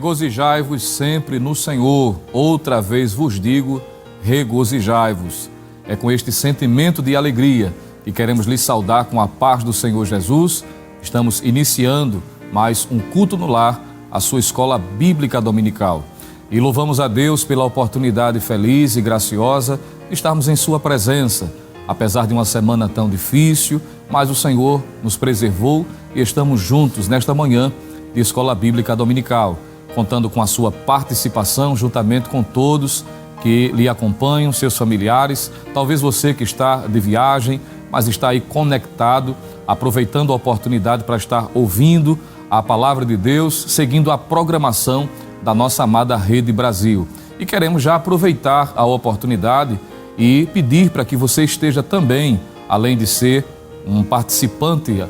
Regozijai-vos sempre no Senhor. Outra vez vos digo, regozijai-vos. É com este sentimento de alegria que queremos lhe saudar com a paz do Senhor Jesus. Estamos iniciando mais um culto no lar, a sua escola bíblica dominical. E louvamos a Deus pela oportunidade feliz e graciosa de estarmos em sua presença. Apesar de uma semana tão difícil, mas o Senhor nos preservou e estamos juntos nesta manhã de escola bíblica dominical, contando com a sua participação juntamente com todos que lhe acompanham, seus familiares, talvez você que está de viagem, mas está aí conectado, aproveitando a oportunidade para estar ouvindo a palavra de Deus, seguindo a programação da nossa amada Rede Brasil. E queremos já aproveitar a oportunidade e pedir para que você esteja também, além de ser um participante,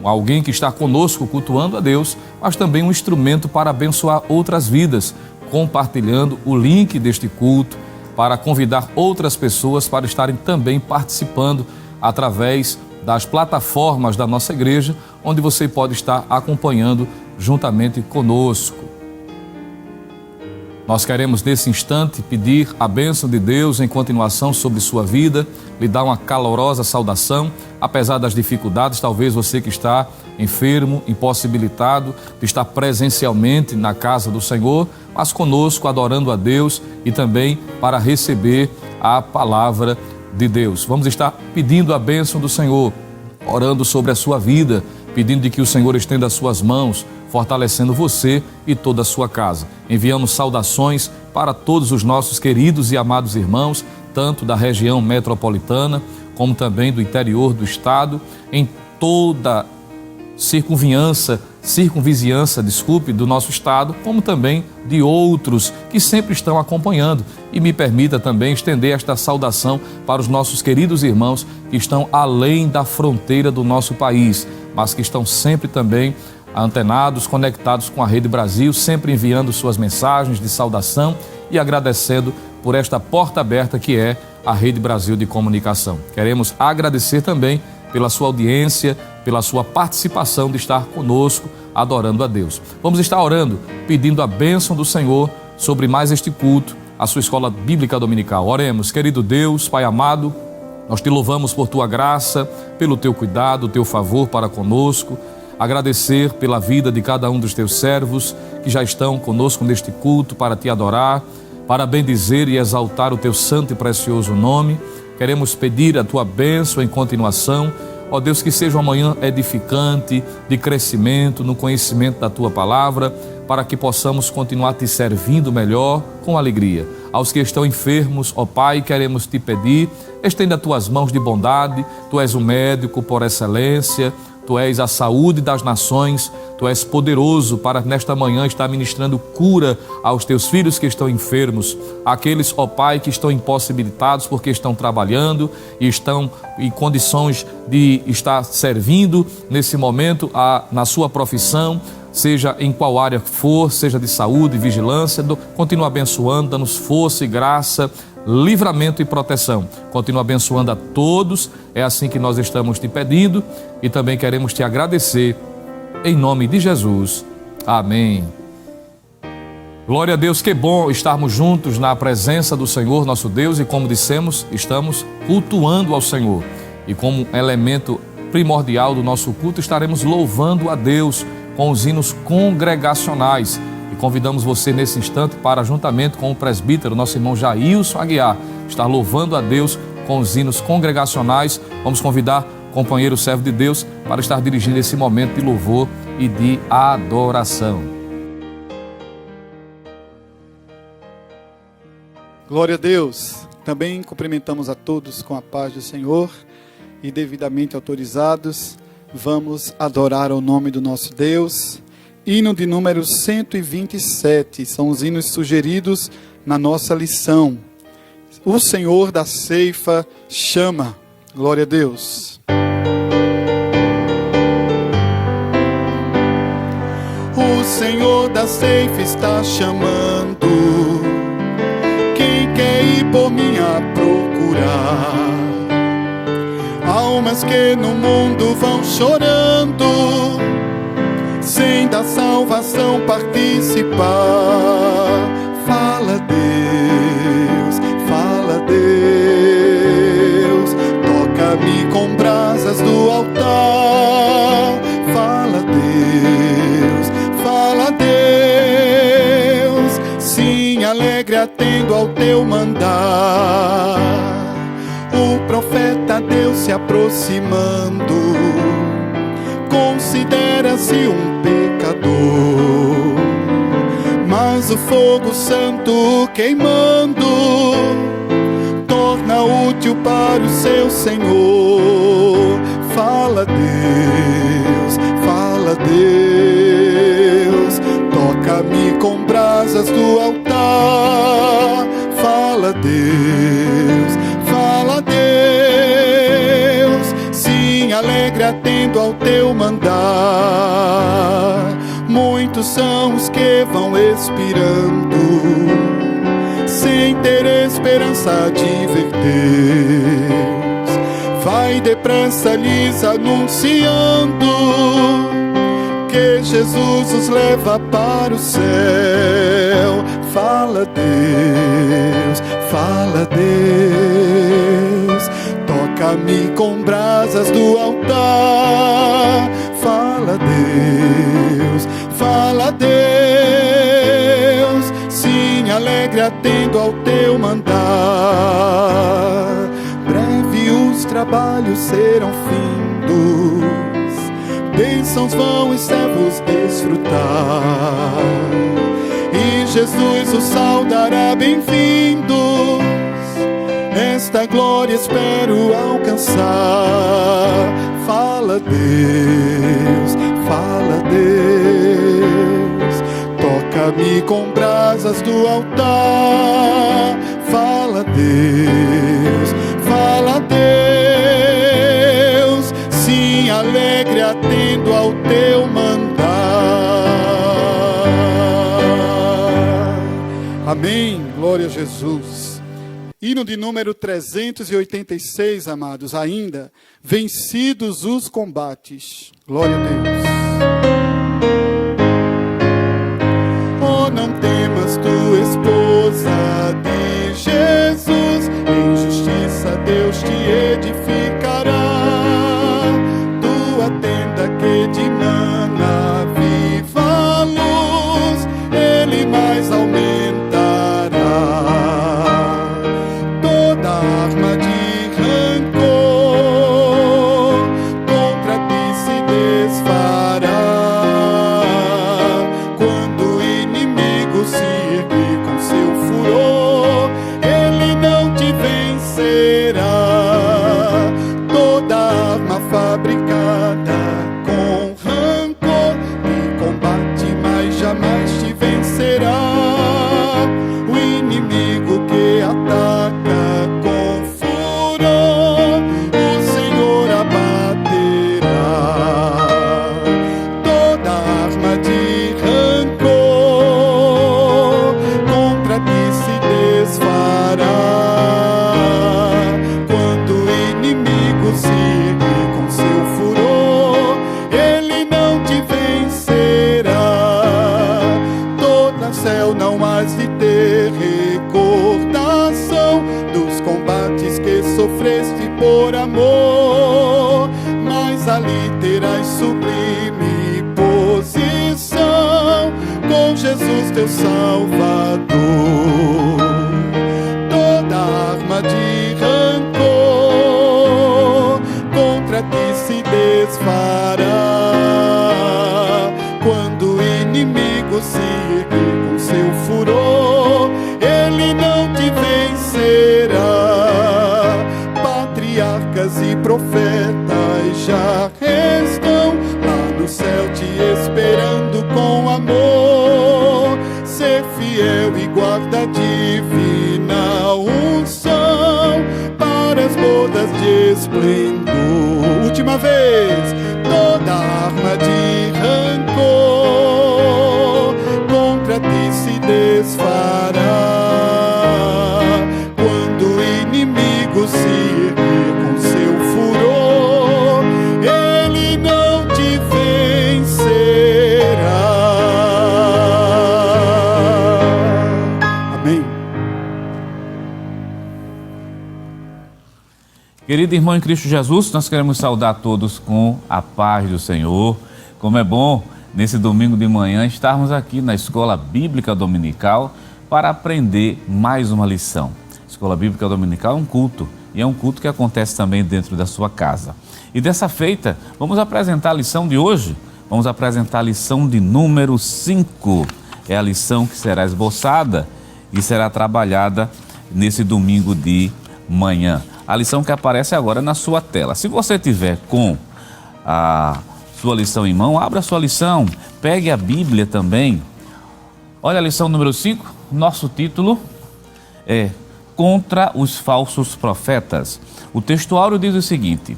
alguém que está conosco cultuando a Deus, mas também um instrumento para abençoar outras vidas, compartilhando o link deste culto para convidar outras pessoas para estarem também participando através das plataformas da nossa igreja, onde você pode estar acompanhando juntamente conosco. Nós queremos nesse instante pedir a bênção de Deus em continuação sobre sua vida, lhe dar uma calorosa saudação, apesar das dificuldades, talvez você que está enfermo, impossibilitado de estar presencialmente na casa do Senhor, mas conosco adorando a Deus e também para receber a palavra de Deus. Vamos estar pedindo a bênção do Senhor, orando sobre a sua vida, pedindo de que o Senhor estenda as suas mãos, fortalecendo você e toda a sua casa. Enviamos saudações para todos os nossos queridos e amados irmãos, tanto da região metropolitana, como também do interior do estado, em toda circunvizinhança do nosso estado, como também de outros que sempre estão acompanhando. E me permita também estender esta saudação para os nossos queridos irmãos que estão além da fronteira do nosso país, mas que estão sempre também antenados, conectados com a Rede Brasil, sempre enviando suas mensagens de saudação e agradecendo por esta porta aberta que é a Rede Brasil de Comunicação. Queremos agradecer também pela sua audiência, pela sua participação de estar conosco, adorando a Deus. Vamos estar orando, pedindo a bênção do Senhor sobre mais este culto, a sua escola bíblica dominical. Oremos, querido Deus, Pai amado, nós te louvamos por tua graça, pelo teu cuidado, teu favor para conosco. Agradecer pela vida de cada um dos teus servos que já estão conosco neste culto para te adorar, para bendizer e exaltar o teu santo e precioso nome. Queremos pedir a tua bênção em continuação. Ó Deus, que seja uma manhã edificante, de crescimento no conhecimento da tua palavra, para que possamos continuar te servindo melhor com alegria. Aos que estão enfermos, ó Pai, queremos te pedir, estenda as tuas mãos de bondade. Tu és o médico por excelência, Tu és a saúde das nações, Tu és poderoso para nesta manhã estar ministrando cura aos Teus filhos que estão enfermos, aqueles, ó Pai, que estão impossibilitados porque estão trabalhando e estão em condições de estar servindo nesse momento na sua profissão, seja em qual área for, seja de saúde, vigilância, continua abençoando, dando-nos força e graça, livramento e proteção. Continua abençoando a todos, é assim que nós estamos te pedindo e também queremos te agradecer em nome de Jesus. Amém. Glória a Deus, que bom estarmos juntos na presença do Senhor nosso Deus e, como dissemos, estamos cultuando ao Senhor e como elemento primordial do nosso culto estaremos louvando a Deus com os hinos congregacionais. E convidamos você nesse instante para, juntamente com o presbítero, nosso irmão Jailson Aguiar, estar louvando a Deus com os hinos congregacionais. Vamos convidar o companheiro servo de Deus para estar dirigindo esse momento de louvor e de adoração. Glória a Deus. Também cumprimentamos a todos com a paz do Senhor e devidamente autorizados, vamos adorar o nome do nosso Deus. Hino de número 127, são os hinos sugeridos na nossa lição. O Senhor da ceifa chama. Glória a Deus. O Senhor da ceifa está chamando quem quer ir por mim a procurar. Almas que no mundo vão chorando, sem vem da salvação participar. Fala Deus, toca-me com brasas do altar. Fala Deus, sim, alegre atendo ao teu mandar. O profeta Deus se aproximando, considera-se um pecador, mas o fogo santo queimando torna útil para o seu Senhor. Fala Deus, toca-me com brasas do altar. Fala Deus, sim, alegre atendo ao teu mandar. Muitos são os que vão expirando, sem ter esperança de ver Deus. Vai depressa lhes anunciando que Jesus os leva para o céu. Fala Deus, toca-me com brasas do altar. Fala Deus, sim, alegre atendo ao teu mandar. Breve os trabalhos serão findos, bênçãos vão os servos desfrutar, e Jesus os saudará bem-vindos. Esta glória espero alcançar. Fala Deus, toca-me com brasas do altar. Fala Deus, sim, alegre atendo ao teu mandar. Amém, glória a Jesus. Hino de número 386, amados, ainda, vencidos os combates. Glória a Deus. Oh, não temas, tu esposa de Jesus, em justiça Deus te edificará. Tua tenda que de mana viva luz, Ele mais aumentará. Arma de rancor contra ti se desfará. Quando o inimigo se erguer com seu furor, ele não te vencerá. Toda arma fabricada com rancor te combate, mas jamais te vencerá. O inimigo que ataca sofreste por amor, mas ali terás sublime posição com Jesus teu Salvador. Toda arma de rancor contra ti se desfará. Quando o inimigo se erguer com seu furor, ele não te vencerá. Patriarcas e profetas já estão lá no céu te esperando com amor. Ser fiel e guarda a divina unção para as bodas de esplendor. Última vez. Toda arma de rancor contra ti se desfará. Quando o inimigo se erguer com seu furor, ele não te vencerá. Querido irmão em Cristo Jesus, nós queremos saudar todos com a paz do Senhor. Como é bom, nesse domingo de manhã, estarmos aqui na Escola Bíblica Dominical para aprender mais uma lição. Escola Bíblica Dominical é um culto, e é um culto que acontece também dentro da sua casa. E dessa feita, vamos apresentar a lição de hoje. Vamos apresentar a lição de número 5. É a lição que será esboçada e será trabalhada nesse domingo de manhã. A lição que aparece agora na sua tela. Se você tiver com a sua lição em mão, abra a sua lição, pegue a Bíblia também. Olha a lição número 5, nosso título é Contra os Falsos Profetas. O textuário diz o seguinte: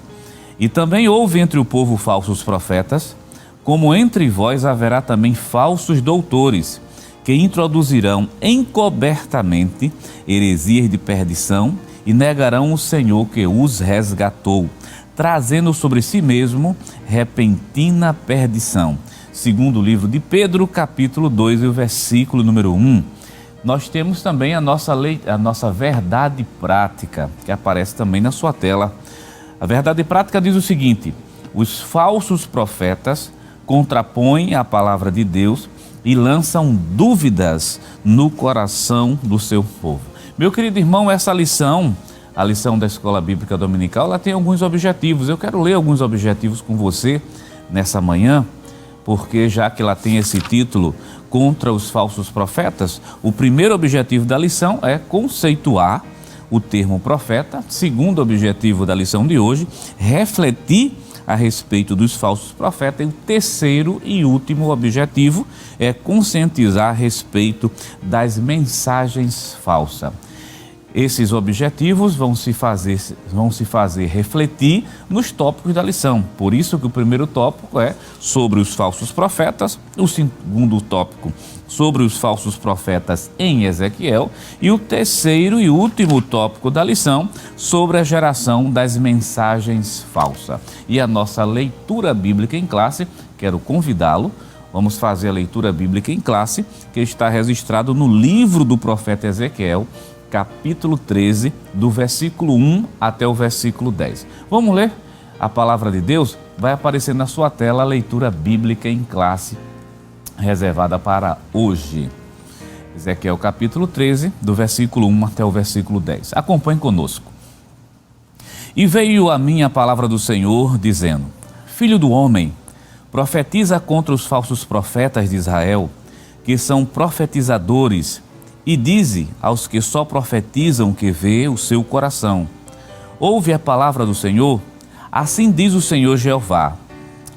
E também houve entre o povo falsos profetas, como entre vós haverá também falsos doutores, que introduzirão encobertamente heresias de perdição e negarão o Senhor que os resgatou, trazendo sobre si mesmo repentina perdição. Segundo o livro de Pedro, capítulo 2, e o versículo número 1. Nós temos também a nossa verdade prática, que aparece também na sua tela. A verdade prática diz o seguinte: os falsos profetas contrapõem a palavra de Deus e lançam dúvidas no coração do seu povo. Meu querido irmão, essa lição, a lição da Escola Bíblica Dominical, ela tem alguns objetivos. Eu quero ler alguns objetivos com você nessa manhã, porque já que ela tem esse título, Contra os Falsos Profetas, o primeiro objetivo da lição é conceituar o termo profeta. Segundo objetivo da lição de hoje, refletir a respeito dos falsos profetas. E o terceiro e último objetivo é conscientizar a respeito das mensagens falsas. Esses objetivos vão se fazer refletir nos tópicos da lição. Por isso que o primeiro tópico é sobre os falsos profetas, o segundo tópico sobre os falsos profetas em Ezequiel e o terceiro e último tópico da lição sobre a geração das mensagens falsas. E a nossa leitura bíblica em classe, quero convidá-lo, vamos fazer a leitura bíblica em classe, que está registrado no livro do profeta Ezequiel, capítulo 13, do versículo 1 até o versículo 10. Vamos ler a palavra de Deus? Vai aparecer na sua tela a leitura bíblica em classe, reservada para hoje. Ezequiel capítulo 13, do versículo 1 até o versículo 10. Acompanhe conosco. E veio a mim a palavra do Senhor, dizendo: Filho do homem, profetiza contra os falsos profetas de Israel, que são profetizadores, e dize aos que só profetizam que vê o seu coração: ouve a palavra do Senhor. Assim diz o Senhor Jeová: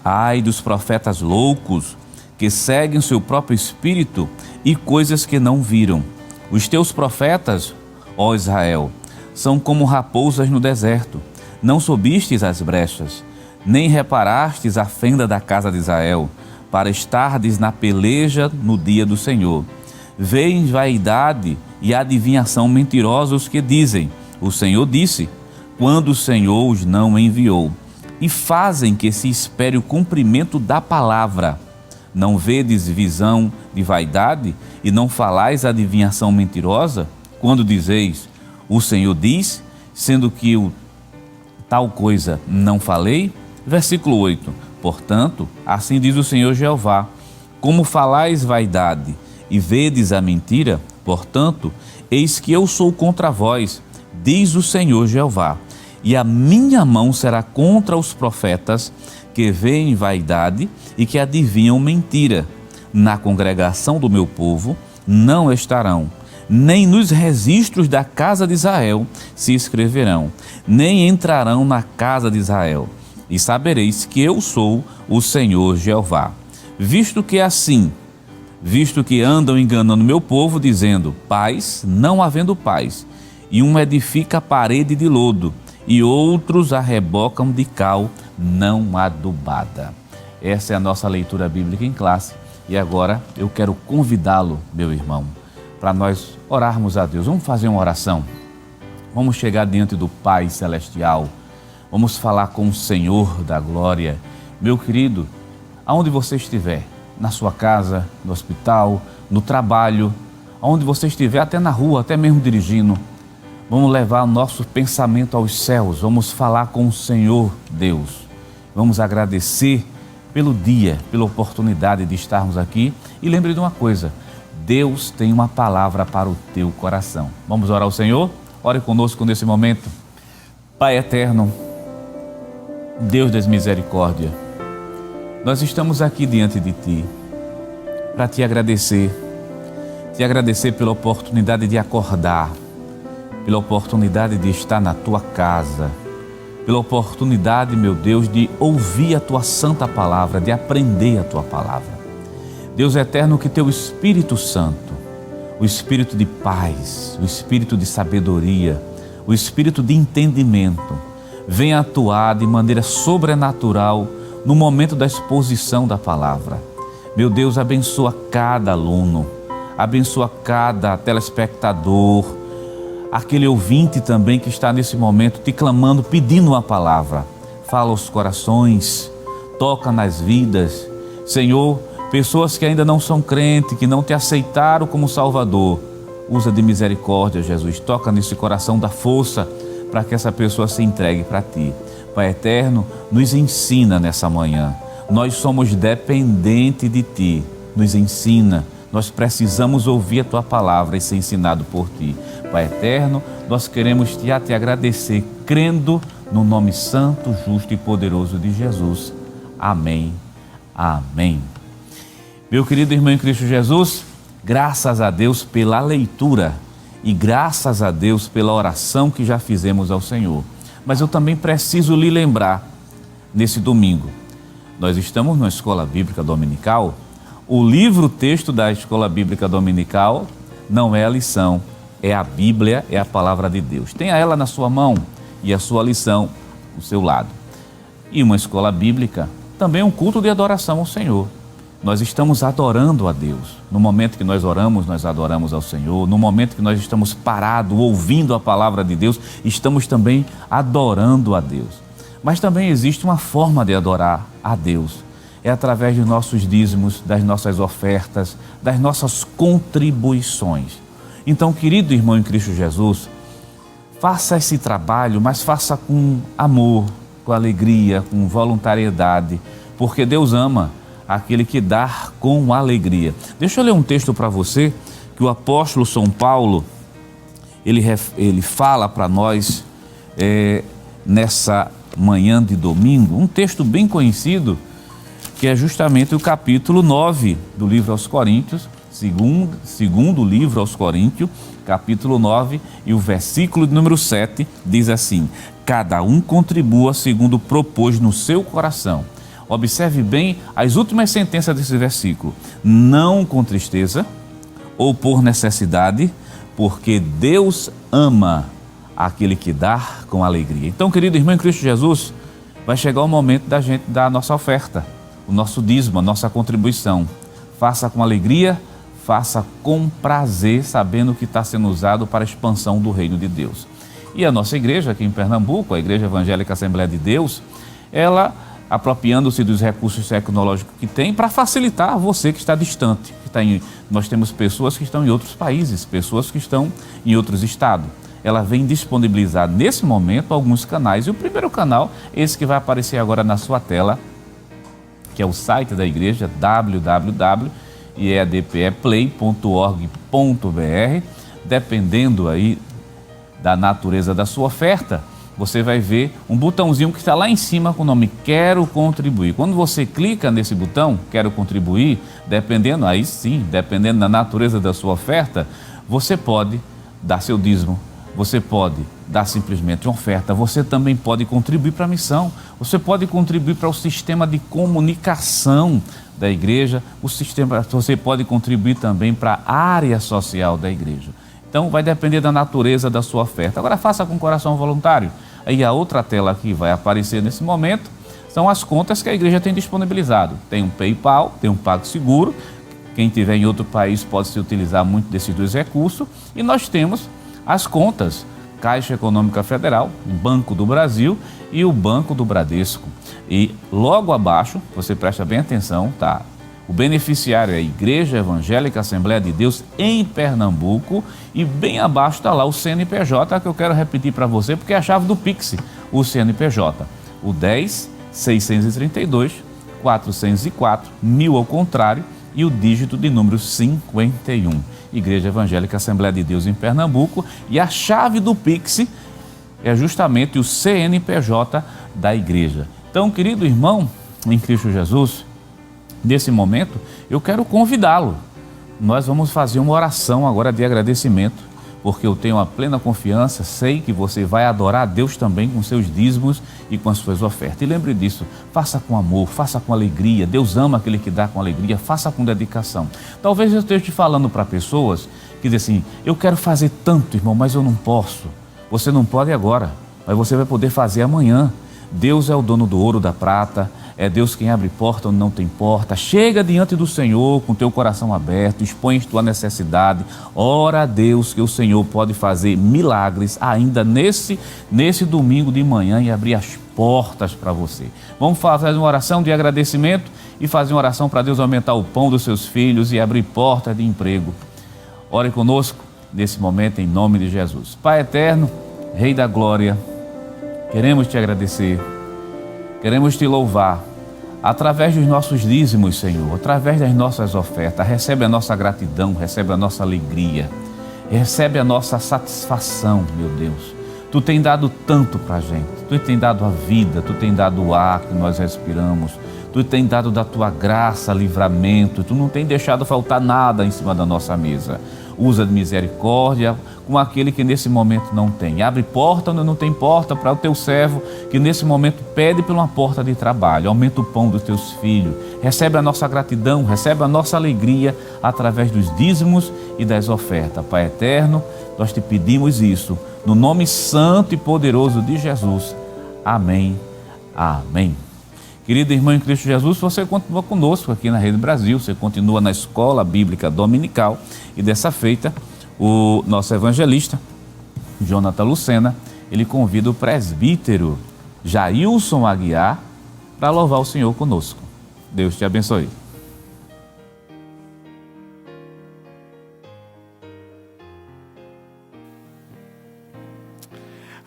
ai dos profetas loucos, que seguem seu próprio espírito e coisas que não viram. Os teus profetas, ó Israel, são como raposas no deserto. Não subistes as brechas, nem reparastes a fenda da casa de Israel, para estardes na peleja no dia do Senhor. Vêem vaidade e adivinhação mentirosos que dizem: o Senhor disse, quando o Senhor os não enviou. E fazem que se espere o cumprimento da palavra. Não vedes visão de vaidade e não falais adivinhação mentirosa? Quando dizeis, o Senhor diz, sendo que o tal coisa não falei? Versículo 8. Portanto, assim diz o Senhor Jeová: como falais vaidade e vedes a mentira, portanto, eis que eu sou contra vós, diz o Senhor Jeová, e a minha mão será contra os profetas que veem vaidade e que adivinham mentira. Na congregação do meu povo não estarão, nem nos registros da casa de Israel se escreverão, nem entrarão na casa de Israel. E sabereis que eu sou o Senhor Jeová. Visto que andam enganando meu povo, dizendo paz, não havendo paz, e um edifica a parede de lodo, e outros a rebocam de cal não adubada. Essa é a nossa leitura bíblica em classe. E agora eu quero convidá-lo, meu irmão, para nós orarmos a Deus. Vamos fazer uma oração. Vamos chegar diante do Pai Celestial. Vamos falar com o Senhor da glória. Meu querido, aonde você estiver, na sua casa, no hospital, no trabalho, aonde você estiver, até na rua, até mesmo dirigindo, Vamos levar o nosso pensamento aos céus, vamos falar com o Senhor Deus. Vamos agradecer pelo dia, pela oportunidade de estarmos aqui. E lembre de uma coisa, Deus tem uma palavra para o teu coração. Vamos orar ao Senhor? Ore conosco nesse momento. Pai eterno, Deus das misericórdias, nós estamos aqui diante de Ti para Te agradecer pela oportunidade de acordar, pela oportunidade de estar na Tua casa, pela oportunidade, meu Deus, de ouvir a Tua santa palavra, de aprender a Tua palavra. Deus eterno, que Teu Espírito Santo, o Espírito de paz, o Espírito de sabedoria, o Espírito de entendimento, venha atuar de maneira sobrenatural no momento da exposição da palavra. Meu Deus, abençoa cada aluno, abençoa cada telespectador, aquele ouvinte também que está nesse momento te clamando, pedindo uma palavra. Fala aos corações, toca nas vidas. Senhor, pessoas que ainda não são crentes, que não te aceitaram como Salvador, usa de misericórdia, Jesus. Toca nesse coração, da força para que essa pessoa se entregue para Ti. Pai eterno, nos ensina nessa manhã. Nós somos dependentes de Ti. Nos ensina. Nós precisamos ouvir a Tua palavra e ser ensinado por Ti. Pai eterno, nós queremos te agradecer, crendo no nome santo, justo e poderoso de Jesus. Amém. Amém. Meu querido irmão em Cristo Jesus, graças a Deus pela leitura e graças a Deus pela oração que já fizemos ao Senhor. Mas eu também preciso lhe lembrar, nesse domingo, nós estamos na Escola Bíblica Dominical. O livro-texto da Escola Bíblica Dominical não é a lição, é a Bíblia, é a palavra de Deus. Tenha ela na sua mão e a sua lição ao seu lado. E uma escola bíblica também é um culto de adoração ao Senhor. Nós estamos adorando a Deus. No momento que nós oramos, nós adoramos ao Senhor. No momento que nós estamos parados, ouvindo a palavra de Deus, estamos também adorando a Deus. Mas também existe uma forma de adorar a Deus. É através dos nossos dízimos, das nossas ofertas, das nossas contribuições. Então, querido irmão em Cristo Jesus, faça esse trabalho, mas faça com amor, com alegria, com voluntariedade, porque Deus ama aquele que dá com alegria. Deixa eu ler um texto para você, que o apóstolo São Paulo, ele fala para nós nessa manhã de domingo, um texto bem conhecido, que é justamente o capítulo 9 do livro aos Coríntios, segundo livro aos Coríntios, capítulo 9, e o versículo número 7 diz assim: cada um contribua segundo propôs no seu coração. Observe bem as últimas sentenças desse versículo. Não com tristeza ou por necessidade, porque Deus ama aquele que dá com alegria. Então, querido irmão em Cristo Jesus, vai chegar o momento da gente dar a nossa oferta, o nosso dízimo, a nossa contribuição. Faça com alegria, faça com prazer, sabendo que está sendo usado para a expansão do reino de Deus. E a nossa igreja aqui em Pernambuco, a Igreja Evangélica Assembleia de Deus, ela apropriando-se dos recursos tecnológicos que tem para facilitar você que está distante. Nós temos pessoas que estão em outros países, pessoas que estão em outros estados. Ela vem disponibilizar nesse momento alguns canais. E o primeiro canal, esse que vai aparecer agora na sua tela, que é o site da igreja, www.eadpeplay.org.br. Dependendo aí da natureza da sua oferta, você vai ver um botãozinho que está lá em cima com o nome Quero Contribuir. Quando você clica nesse botão, Quero Contribuir, dependendo da natureza da sua oferta, você pode dar seu dízimo, você pode dar simplesmente uma oferta, você também pode contribuir para a missão, você pode contribuir para o sistema de comunicação da igreja, você pode contribuir também para a área social da igreja. Então vai depender da natureza da sua oferta. Agora faça com coração voluntário. Aí a outra tela que vai aparecer nesse momento são as contas que a igreja tem disponibilizado. Tem um PayPal, tem um PagSeguro. Quem estiver em outro país pode se utilizar muito desses dois recursos. E nós temos as contas Caixa Econômica Federal, Banco do Brasil e o Banco do Bradesco. E logo abaixo, você presta bem atenção, tá? O beneficiário é a Igreja Evangélica Assembleia de Deus em Pernambuco e bem abaixo está lá o CNPJ, que eu quero repetir para você porque é a chave do Pix, o CNPJ, o 10 632 404 1000 ao contrário e o dígito de número 51. Igreja Evangélica Assembleia de Deus em Pernambuco, e a chave do Pix é justamente o CNPJ da igreja. Então, querido irmão em Cristo Jesus, nesse momento, eu quero convidá-lo. Nós vamos fazer uma oração agora de agradecimento, porque eu tenho a plena confiança, sei que você vai adorar a Deus também com seus dízimos e com as suas ofertas. E lembre disso, faça com amor, faça com alegria. Deus ama aquele que dá com alegria, faça com dedicação. Talvez eu esteja te falando para pessoas que dizem assim, eu quero fazer tanto, irmão, mas eu não posso. Você não pode agora, mas você vai poder fazer amanhã. Deus é o dono do ouro, da prata, é Deus quem abre porta onde não tem porta. Chega diante do Senhor com teu coração aberto, expõe tua necessidade, ora a Deus que o Senhor pode fazer milagres ainda nesse domingo de manhã e abrir as portas para você. Vamos fazer uma oração de agradecimento e fazer uma oração para Deus aumentar o pão dos seus filhos e abrir portas de emprego. Ore conosco nesse momento em nome de Jesus. Pai eterno, Rei da glória, queremos te agradecer, queremos te louvar, através dos nossos dízimos, Senhor, através das nossas ofertas. Recebe a nossa gratidão, recebe a nossa alegria, recebe a nossa satisfação, meu Deus. Tu tem dado tanto para a gente, Tu tem dado a vida, Tu tem dado o ar que nós respiramos, Tu tem dado da Tua graça, livramento, Tu não tem deixado faltar nada em cima da nossa mesa. Usa de misericórdia com aquele que nesse momento não tem. Abre porta onde não tem porta para o teu servo que nesse momento pede por uma porta de trabalho. Aumenta o pão dos teus filhos. Recebe a nossa gratidão, recebe a nossa alegria através dos dízimos e das ofertas. Pai eterno, nós te pedimos isso no nome santo e poderoso de Jesus. Amém. Amém. Querido irmão em Cristo Jesus, você continua conosco aqui na Rede Brasil, você continua na Escola Bíblica Dominical e dessa feita o nosso evangelista, Jonathan Lucena, ele convida o presbítero Jailson Aguiar para louvar o Senhor conosco. Deus te abençoe.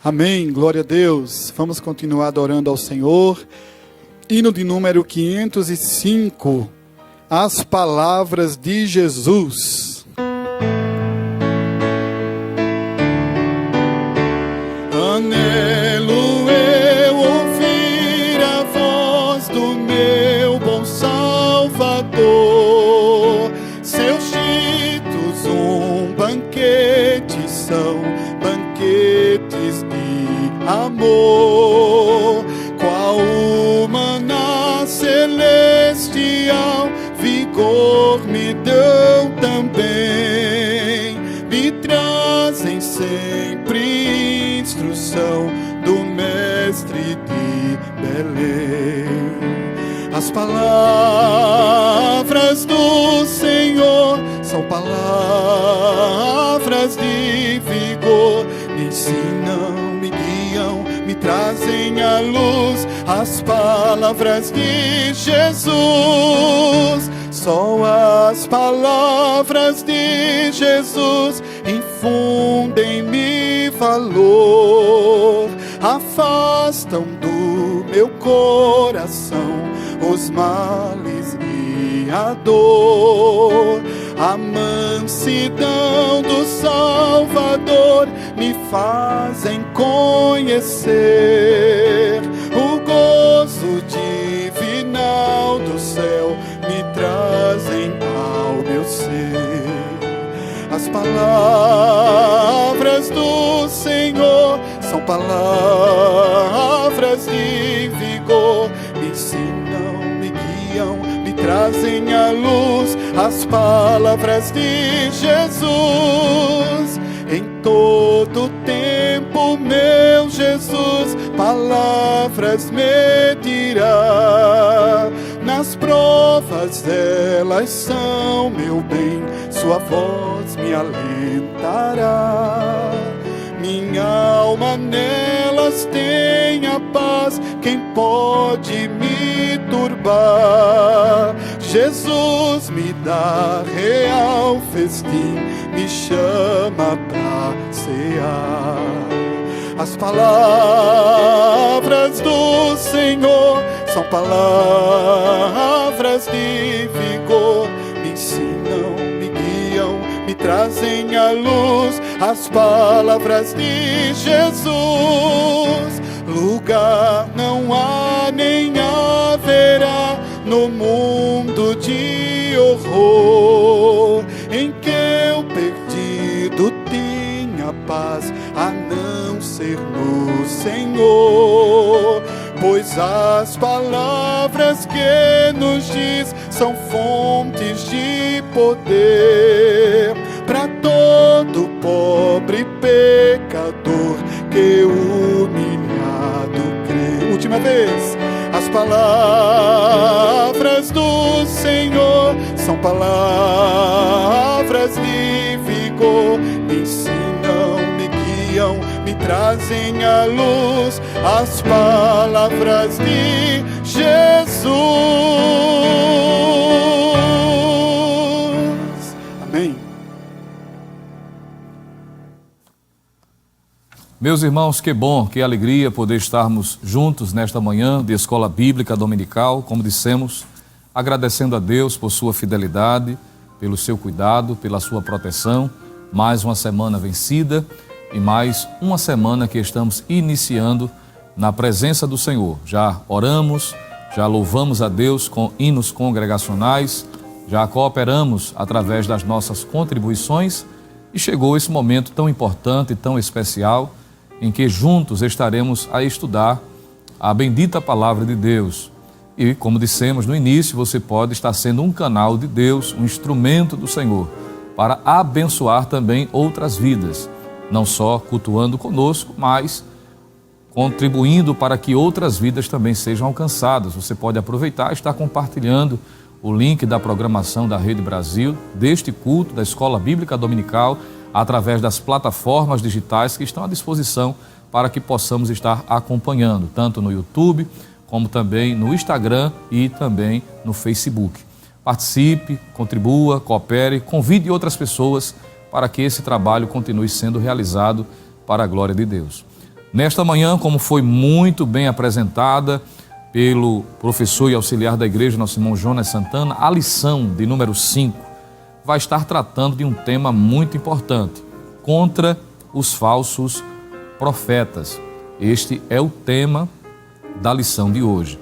Amém, glória a Deus. Vamos continuar adorando ao Senhor. Hino de número 505, as palavras de Jesus. Anelo eu ouvir a voz do meu bom Salvador. Seus ditos banquete são banquetes de amor. Qual maná celestial vigor me dão também, me trazem sempre instrução do mestre de Belém. As palavras do Senhor são palavras de vigor, me ensinam, me guiam, me trazem à luz. As palavras de Jesus, só as palavras de Jesus infundem-me valor, afastam do meu coração os males e a dor. A mansidão do Salvador me fazem conhecer o gozo divinal do céu, me trazem ao meu ser. As palavras do Senhor são palavras de vigor, me ensinam, me guiam, me trazem à luz. As palavras de Jesus, em todo tempo meu Jesus palavras me dirá. Nas provas elas são meu bem, sua voz me alentará. Minha alma nelas tem minha paz, quem pode me turbar? Jesus me dá real festim, me chama pra cear. As palavras do Senhor são palavras de vigor, me ensinam, me guiam, me trazem à luz. As palavras de Jesus, lugar não há nem haverá no mundo de horror, em que eu perdido tinha paz, a não ser no Senhor. Pois as palavras que nos diz são fontes de poder para todo pobre pecador que humilhado crê. Última vez. As palavras do Senhor são palavras de vigor, me ensinam, me guiam, me trazem à luz. As palavras de Jesus. Amém. Meus irmãos, que bom, que alegria poder estarmos juntos nesta manhã de Escola Bíblica Dominical, como dissemos, agradecendo a Deus por sua fidelidade, pelo seu cuidado, pela sua proteção. Mais uma semana vencida e mais uma semana que estamos iniciando na presença do Senhor. Já oramos, já louvamos a Deus com hinos congregacionais, já cooperamos através das nossas contribuições e chegou esse momento tão importante e tão especial em que juntos estaremos a estudar a bendita palavra de Deus. E, como dissemos no início, você pode estar sendo um canal de Deus, um instrumento do Senhor, para abençoar também outras vidas, não só cultuando conosco, mas contribuindo para que outras vidas também sejam alcançadas. Você pode aproveitar e estar compartilhando o link da programação da Rede Brasil, deste culto da Escola Bíblica Dominical, através das plataformas digitais que estão à disposição para que possamos estar acompanhando, tanto no YouTube, como também no Instagram e também no Facebook. Participe, contribua, coopere, convide outras pessoas para que esse trabalho continue sendo realizado para a glória de Deus. Nesta manhã, como foi muito bem apresentada pelo professor e auxiliar da igreja, nosso irmão Jonas Santana, a lição de número 5 vai estar tratando de um tema muito importante, contra os falsos profetas. Este é o tema da lição de hoje.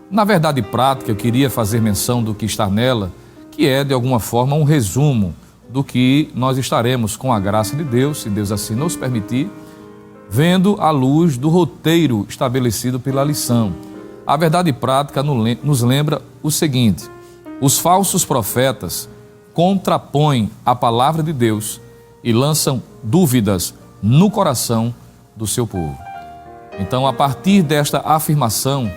Na verdade prática, eu queria fazer menção do que está nela, que é, de alguma forma, um resumo do que nós estaremos, com a graça de Deus, se Deus assim nos permitir, vendo à luz do roteiro estabelecido pela lição. A verdade prática nos lembra o seguinte: os falsos profetas contrapõem a palavra de Deus e lançam dúvidas no coração do seu povo. Então, a partir desta afirmação,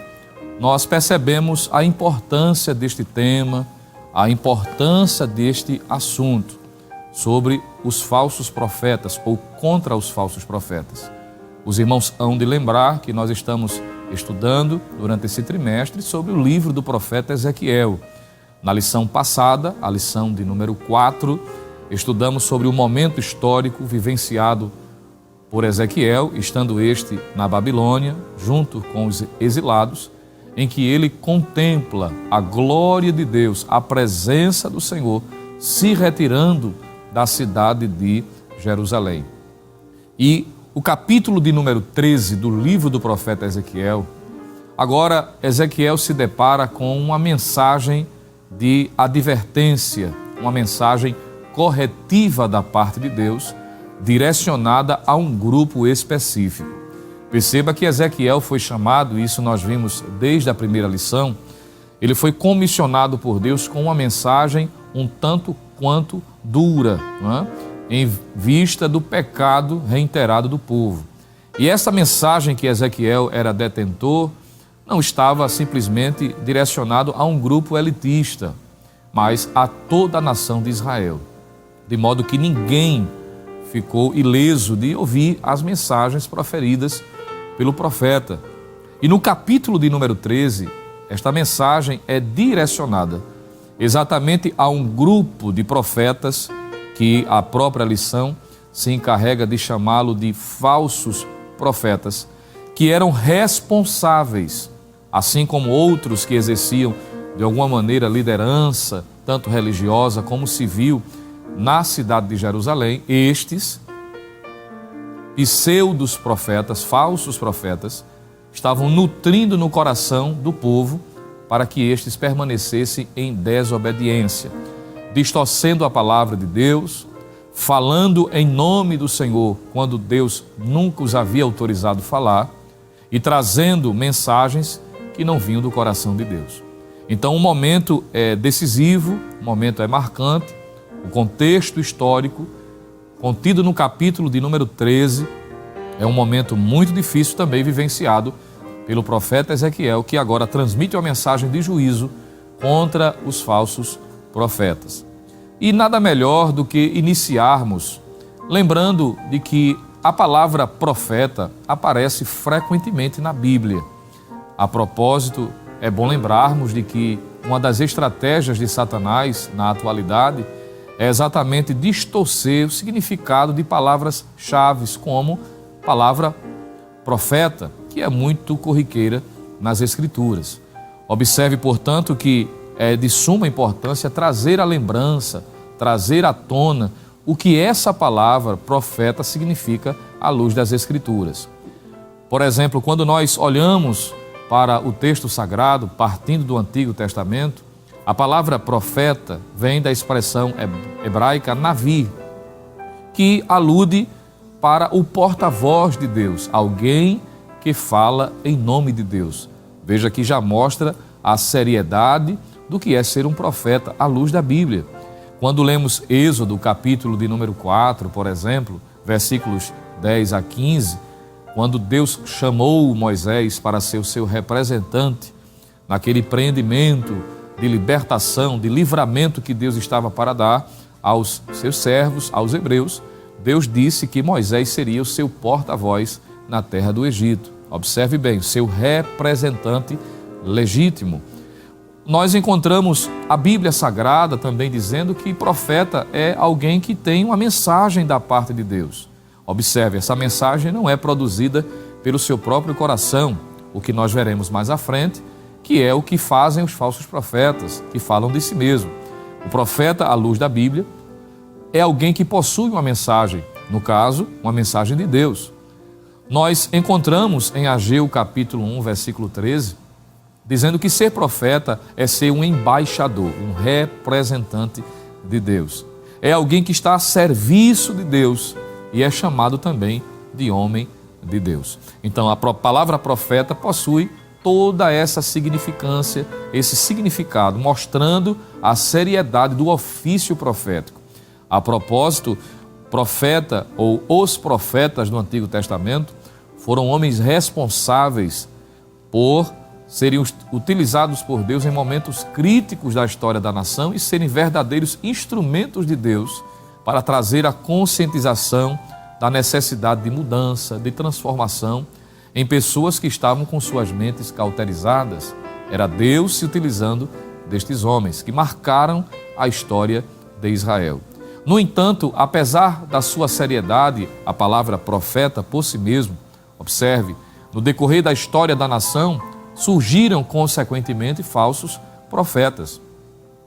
nós percebemos a importância deste tema, a importância deste assunto sobre os falsos profetas ou contra os falsos profetas. Os irmãos hão de lembrar que nós estamos estudando durante esse trimestre sobre o livro do profeta Ezequiel. Na lição passada, a lição de número 4, estudamos sobre o momento histórico vivenciado por Ezequiel, estando este na Babilônia, junto com os exilados, em que ele contempla a glória de Deus, a presença do Senhor, se retirando da cidade de Jerusalém. E o capítulo de número 13 do livro do profeta Ezequiel, agora Ezequiel se depara com uma mensagem de advertência, uma mensagem corretiva da parte de Deus, direcionada a um grupo específico. Perceba que Ezequiel foi chamado, isso nós vimos desde a primeira lição, ele foi comissionado por Deus com uma mensagem um tanto quanto dura, não é? Em vista do pecado reiterado do povo. E essa mensagem que Ezequiel era detentor não estava simplesmente direcionado a um grupo elitista, mas a toda a nação de Israel. De modo que ninguém ficou ileso de ouvir as mensagens proferidas pelo profeta. E no capítulo de número 13, esta mensagem é direcionada exatamente a um grupo de profetas que a própria lição se encarrega de chamá-lo de falsos profetas, que eram responsáveis, assim como outros que exerciam de alguma maneira liderança, tanto religiosa como civil, na cidade de Jerusalém. Estes pseudos profetas, falsos profetas, estavam nutrindo no coração do povo para que estes permanecessem em desobediência, distorcendo a palavra de Deus, falando em nome do Senhor, quando Deus nunca os havia autorizado falar, e trazendo mensagens que não vinham do coração de Deus. Então, o momento é decisivo, o momento é marcante, o contexto histórico, contido no capítulo de número 13, é um momento muito difícil também vivenciado pelo profeta Ezequiel, que agora transmite uma mensagem de juízo contra os falsos profetas. E nada melhor do que iniciarmos lembrando de que a palavra profeta aparece frequentemente na Bíblia. A propósito, é bom lembrarmos de que uma das estratégias de Satanás na atualidade é exatamente distorcer o significado de palavras-chave, como palavra profeta, que é muito corriqueira nas Escrituras. Observe, portanto, que é de suma importância trazer à lembrança, trazer à tona o que essa palavra profeta significa à luz das Escrituras. Por exemplo, quando nós olhamos para o texto sagrado, partindo do Antigo Testamento, a palavra profeta vem da expressão hebraica navi, que alude para o porta-voz de Deus, alguém que fala em nome de Deus. Veja que já mostra a seriedade do que é ser um profeta à luz da Bíblia. Quando lemos Êxodo, capítulo de número 4, por exemplo, versículos 10 a 15, quando Deus chamou Moisés para ser o seu representante naquele empreendimento de libertação, de livramento que Deus estava para dar aos seus servos, aos hebreus, Deus disse que Moisés seria o seu porta-voz na terra do Egito. Observe bem, seu representante legítimo. Nós encontramos a Bíblia Sagrada também dizendo que profeta é alguém que tem uma mensagem da parte de Deus. Observe, essa mensagem não é produzida pelo seu próprio coração, o que nós veremos mais à frente, que é o que fazem os falsos profetas, que falam de si mesmo. O profeta, à luz da Bíblia, é alguém que possui uma mensagem, no caso, uma mensagem de Deus. Nós encontramos em Ageu capítulo 1, versículo 13, dizendo que ser profeta é ser um embaixador, um representante de Deus. É alguém que está a serviço de Deus e é chamado também de homem de Deus. Então, a palavra profeta possui toda essa significância, esse significado, mostrando a seriedade do ofício profético. A propósito, profeta ou os profetas do Antigo Testamento foram homens responsáveis por serem utilizados por Deus em momentos críticos da história da nação e serem verdadeiros instrumentos de Deus para trazer a conscientização da necessidade de mudança, de transformação em pessoas que estavam com suas mentes cauterizadas. Era Deus se utilizando destes homens que marcaram a história de Israel. No entanto, apesar da sua seriedade, a palavra profeta por si mesmo, observe, no decorrer da história da nação, surgiram consequentemente falsos profetas.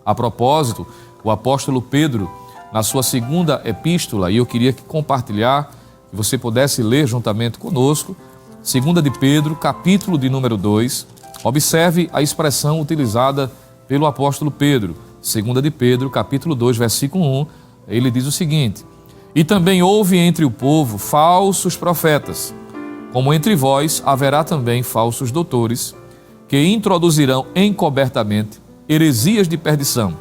A propósito, o apóstolo Pedro, na sua segunda epístola, e eu queria compartilhar, que você pudesse ler juntamente conosco, 2 de Pedro, capítulo de número 2, observe a expressão utilizada pelo apóstolo Pedro. 2 de Pedro, capítulo 2, versículo 1, ele diz o seguinte: e também houve entre o povo falsos profetas, como entre vós haverá também falsos doutores, que introduzirão encobertamente heresias de perdição,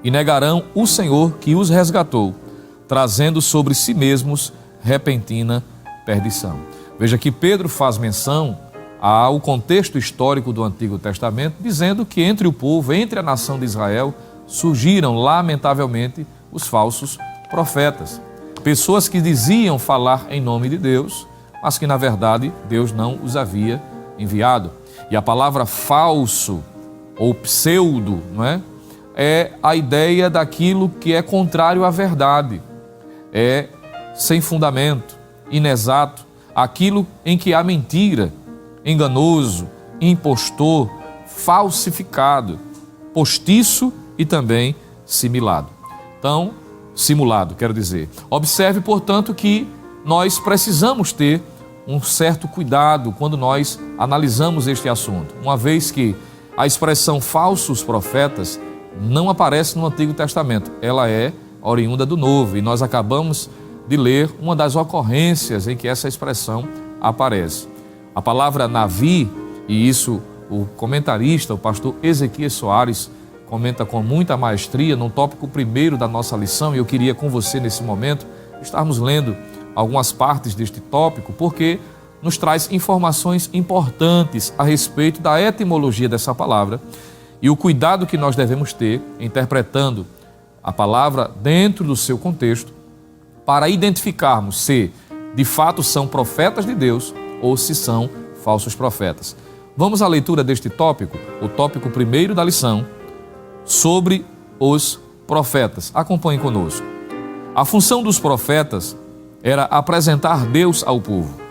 e negarão o Senhor que os resgatou, trazendo sobre si mesmos repentina perdição. Veja que Pedro faz menção ao contexto histórico do Antigo Testamento, dizendo que entre o povo, entre a nação de Israel, surgiram, lamentavelmente, os falsos profetas. Pessoas que diziam falar em nome de Deus, mas que, na verdade, Deus não os havia enviado. E a palavra falso ou pseudo, não é? É a ideia daquilo que é contrário à verdade, é sem fundamento, inexato, aquilo em que há mentira, enganoso, impostor, falsificado, postiço e também simulado. Então, simulado, quero dizer. Observe, portanto, que nós precisamos ter um certo cuidado quando nós analisamos este assunto, uma vez que a expressão falsos profetas não aparece no Antigo Testamento, ela é oriunda do Novo, e nós acabamos de ler uma das ocorrências em que essa expressão aparece. A palavra Navi, e isso o comentarista, o pastor Ezequias Soares, comenta com muita maestria no tópico 1º da nossa lição, e eu queria com você nesse momento estarmos lendo algumas partes deste tópico, porque nos traz informações importantes a respeito da etimologia dessa palavra e o cuidado que nós devemos ter interpretando a palavra dentro do seu contexto para identificarmos se de fato são profetas de Deus ou se são falsos profetas. Vamos à leitura deste tópico, o tópico 1º da lição, sobre os profetas. Acompanhe conosco. A função dos profetas era apresentar Deus ao povo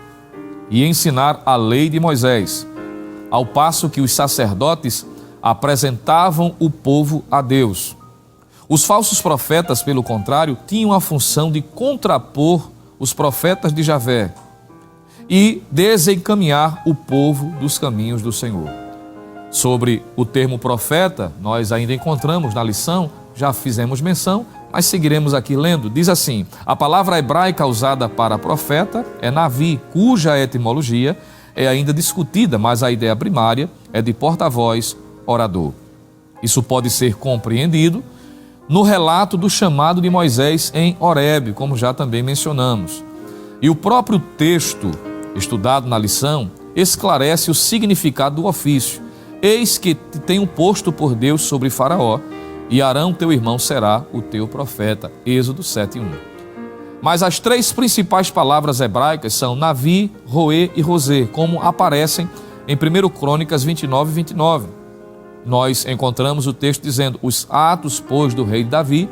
e ensinar a lei de Moisés, ao passo que os sacerdotes apresentavam o povo a Deus. Os falsos profetas, pelo contrário, tinham a função de contrapor os profetas de Javé e desencaminhar o povo dos caminhos do Senhor. Sobre o termo profeta, nós ainda encontramos na lição, já fizemos menção, mas seguiremos aqui lendo. Diz assim: a palavra hebraica usada para profeta é Navi, cuja etimologia é ainda discutida, mas a ideia primária é de porta-voz, orador. Isso pode ser compreendido no relato do chamado de Moisés em Horebe, como já também mencionamos. E o próprio texto estudado na lição esclarece o significado do ofício. Eis que te tenho posto por Deus sobre Faraó, e Arão teu irmão será o teu profeta. Êxodo 7:1. Mas as três principais palavras hebraicas são Navi, Roê e Rosê, como aparecem em 1 Crônicas 29 e 29. Nós encontramos o texto dizendo: os atos, pois, do rei Davi,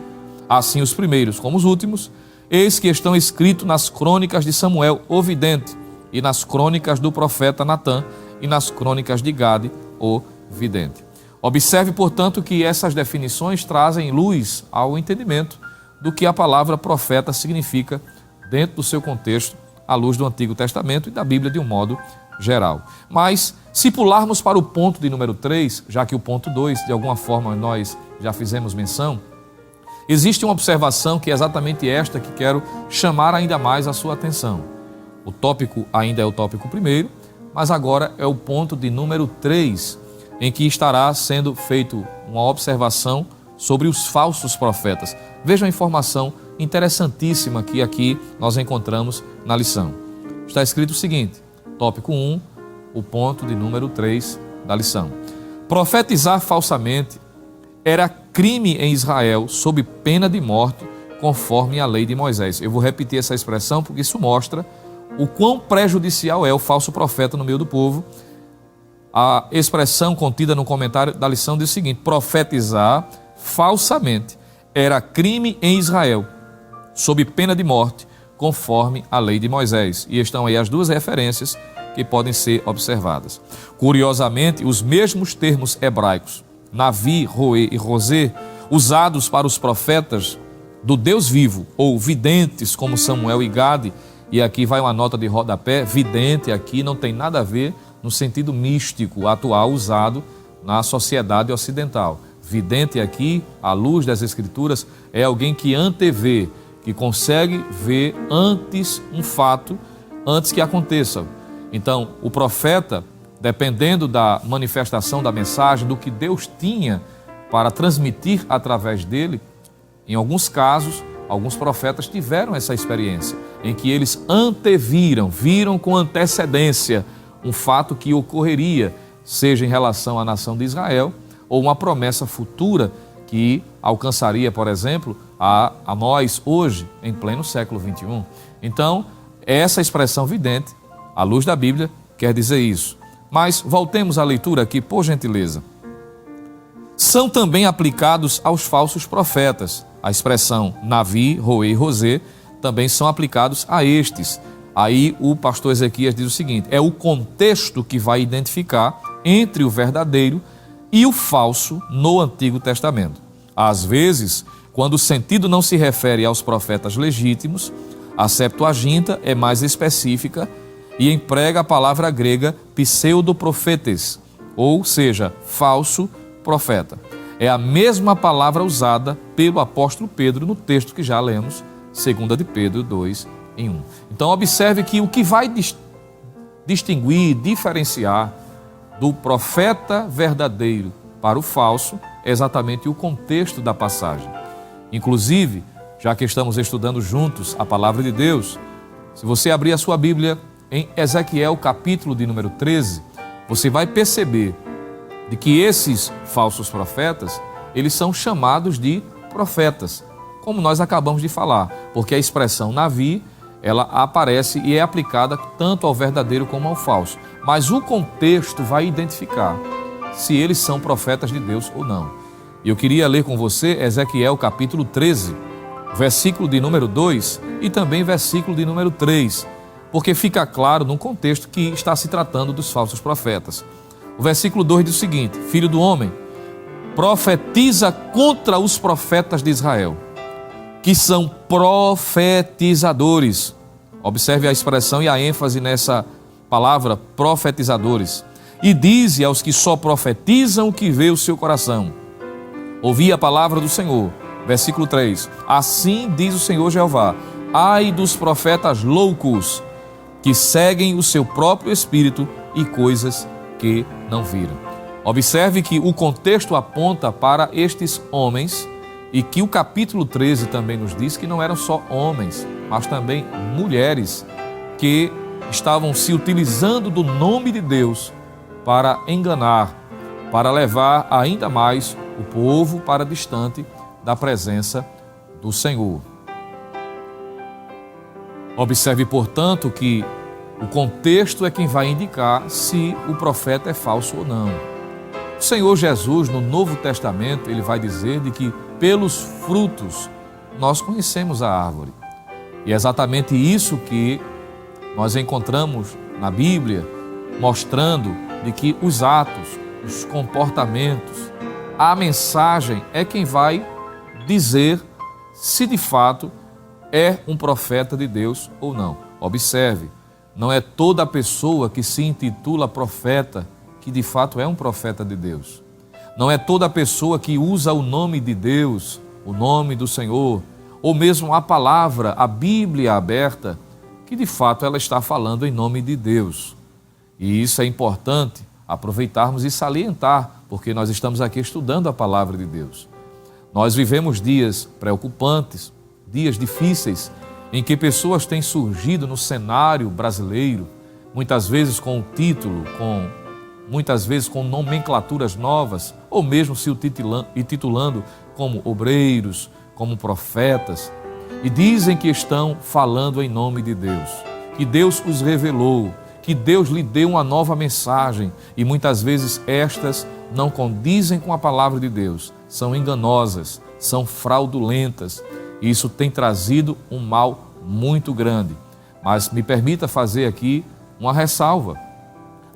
assim os primeiros como os últimos, eis que estão escritos nas crônicas de Samuel, o vidente, e nas crônicas do profeta Natã, e nas crônicas de Gade, o vidente. Observe, portanto, que essas definições trazem luz ao entendimento do que a palavra profeta significa dentro do seu contexto, à luz do Antigo Testamento e da Bíblia de um modo geral. Mas, se pularmos para o ponto de número 3, já que o ponto 2, de alguma forma, nós já fizemos menção, existe uma observação que é exatamente esta que quero chamar ainda mais a sua atenção. O tópico ainda é o tópico 1º, mas agora é o ponto de número 3, em que estará sendo feito uma observação sobre os falsos profetas. Veja a informação interessantíssima que aqui nós encontramos na lição. Está escrito o seguinte, tópico 1, o ponto de número 3 da lição. Profetizar falsamente era crime em Israel sob pena de morte, conforme a lei de Moisés. Eu vou repetir essa expressão porque isso mostra o quão prejudicial é o falso profeta no meio do povo. A expressão contida no comentário da lição diz o seguinte: profetizar falsamente era crime em Israel, sob pena de morte, conforme a lei de Moisés. E estão aí as duas referências que podem ser observadas. Curiosamente, os mesmos termos hebraicos, Navi, Roê e Rosê, usados para os profetas do Deus vivo, ou videntes, como Samuel e Gade, e aqui vai uma nota de rodapé, vidente aqui não tem nada a ver no sentido místico atual usado na sociedade ocidental. Vidente aqui, à luz das Escrituras, é alguém que antevê, que consegue ver antes um fato, antes que aconteça. Então, o profeta, dependendo da manifestação da mensagem, do que Deus tinha para transmitir através dele, em alguns casos, alguns profetas tiveram essa experiência, em que eles anteviram, viram com antecedência um fato que ocorreria, seja em relação à nação de Israel, ou uma promessa futura que alcançaria, por exemplo, a nós hoje, em pleno século XXI. Então, essa expressão vidente, à luz da Bíblia, quer dizer isso. Mas voltemos à leitura aqui, por gentileza. São também aplicados aos falsos profetas. A expressão Navi, Roê e Rosê também são aplicados a estes. Aí o pastor Ezequias diz o seguinte: é o contexto que vai identificar entre o verdadeiro e o falso no Antigo Testamento. Às vezes, quando o sentido não se refere aos profetas legítimos, a Septuaginta é mais específica e emprega a palavra grega pseudoprofetes, ou seja, falso profeta. É a mesma palavra usada pelo apóstolo Pedro no texto que já lemos, 2 de Pedro 2, em 1. Então observe que o que vai distinguir, diferenciar do profeta verdadeiro para o falso é exatamente o contexto da passagem. Inclusive, já que estamos estudando juntos a palavra de Deus, se você abrir a sua Bíblia em Ezequiel, capítulo de número 13, você vai perceber de que esses falsos profetas, eles são chamados de profetas, como nós acabamos de falar, porque a expressão Navi, ela aparece e é aplicada tanto ao verdadeiro como ao falso. Mas o contexto vai identificar se eles são profetas de Deus ou não. E eu queria ler com você Ezequiel capítulo 13, versículo de número 2 e também versículo de número 3, porque fica claro no contexto que está se tratando dos falsos profetas. O versículo 2 diz o seguinte: Filho do homem, profetiza contra os profetas de Israel, que são profetizadores. Observe a expressão e a ênfase nessa palavra, profetizadores. E dize aos que só profetizam o que vê o seu coração: ouvi a palavra do Senhor. Versículo 3: assim diz o Senhor Jeová: ai dos profetas loucos, que seguem o seu próprio espírito e coisas que não viram. Observe que o contexto aponta para estes homens e que o capítulo 13 também nos diz que não eram só homens, mas também mulheres que estavam se utilizando do nome de Deus para enganar, para levar ainda mais o povo para distante da presença do Senhor. Observe, portanto, que o contexto é quem vai indicar se o profeta é falso ou não. O Senhor Jesus, no Novo Testamento, ele vai dizer de que pelos frutos nós conhecemos a árvore. E é exatamente isso que nós encontramos na Bíblia, mostrando de que os atos, os comportamentos, a mensagem é quem vai dizer se de fato é um profeta de Deus ou não. Observe, não é toda pessoa que se intitula profeta que de fato é um profeta de Deus. Não é toda pessoa que usa o nome de Deus, o nome do Senhor, ou mesmo a palavra, a Bíblia aberta, que de fato ela está falando em nome de Deus. E isso é importante aproveitarmos e salientar, porque nós estamos aqui estudando a palavra de Deus. Nós vivemos dias preocupantes, dias difíceis, em que pessoas têm surgido no cenário brasileiro, muitas vezes com o título, muitas vezes com nomenclaturas novas, ou mesmo se intitulando como obreiros, como profetas, e dizem que estão falando em nome de Deus, que Deus os revelou, que Deus lhe deu uma nova mensagem, e muitas vezes estas não condizem com a palavra de Deus, são enganosas, são fraudulentas, e isso tem trazido um mal muito grande. Mas me permita fazer aqui uma ressalva.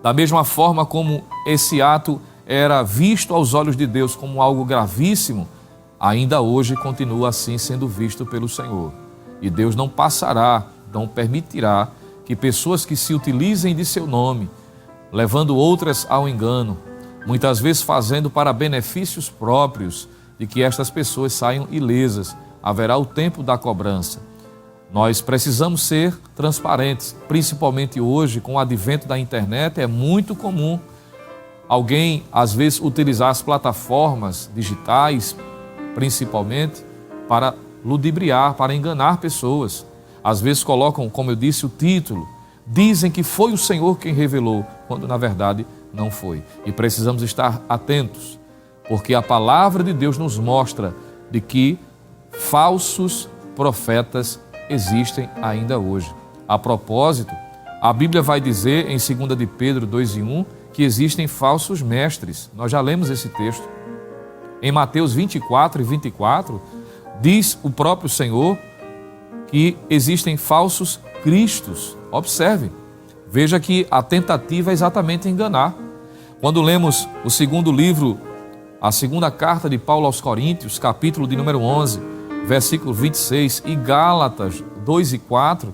Da mesma forma como esse ato era visto aos olhos de Deus como algo gravíssimo, ainda hoje continua assim sendo visto pelo Senhor. E Deus não passará, não permitirá que pessoas que se utilizem de seu nome, levando outras ao engano, muitas vezes fazendo para benefícios próprios, de que estas pessoas saiam ilesas. Haverá o tempo da cobrança. Nós precisamos ser transparentes, principalmente hoje, com o advento da internet, é muito comum alguém, às vezes, utilizar as plataformas digitais, principalmente, para ludibriar, para enganar pessoas. Às vezes colocam, como eu disse, o título, dizem que foi o Senhor quem revelou, quando na verdade não foi. E precisamos estar atentos, porque a palavra de Deus nos mostra de que falsos profetas existem ainda hoje. A propósito, A Bíblia vai dizer em 2 de Pedro 2:1 que existem falsos mestres. Nós já lemos esse texto. Em Mateus 24:24, diz o próprio Senhor que existem falsos cristos. Observe, veja que a tentativa é exatamente enganar. Quando lemos o segundo livro, a segunda carta de Paulo aos Coríntios, capítulo de número 11, versículo 26, e Gálatas 2:4,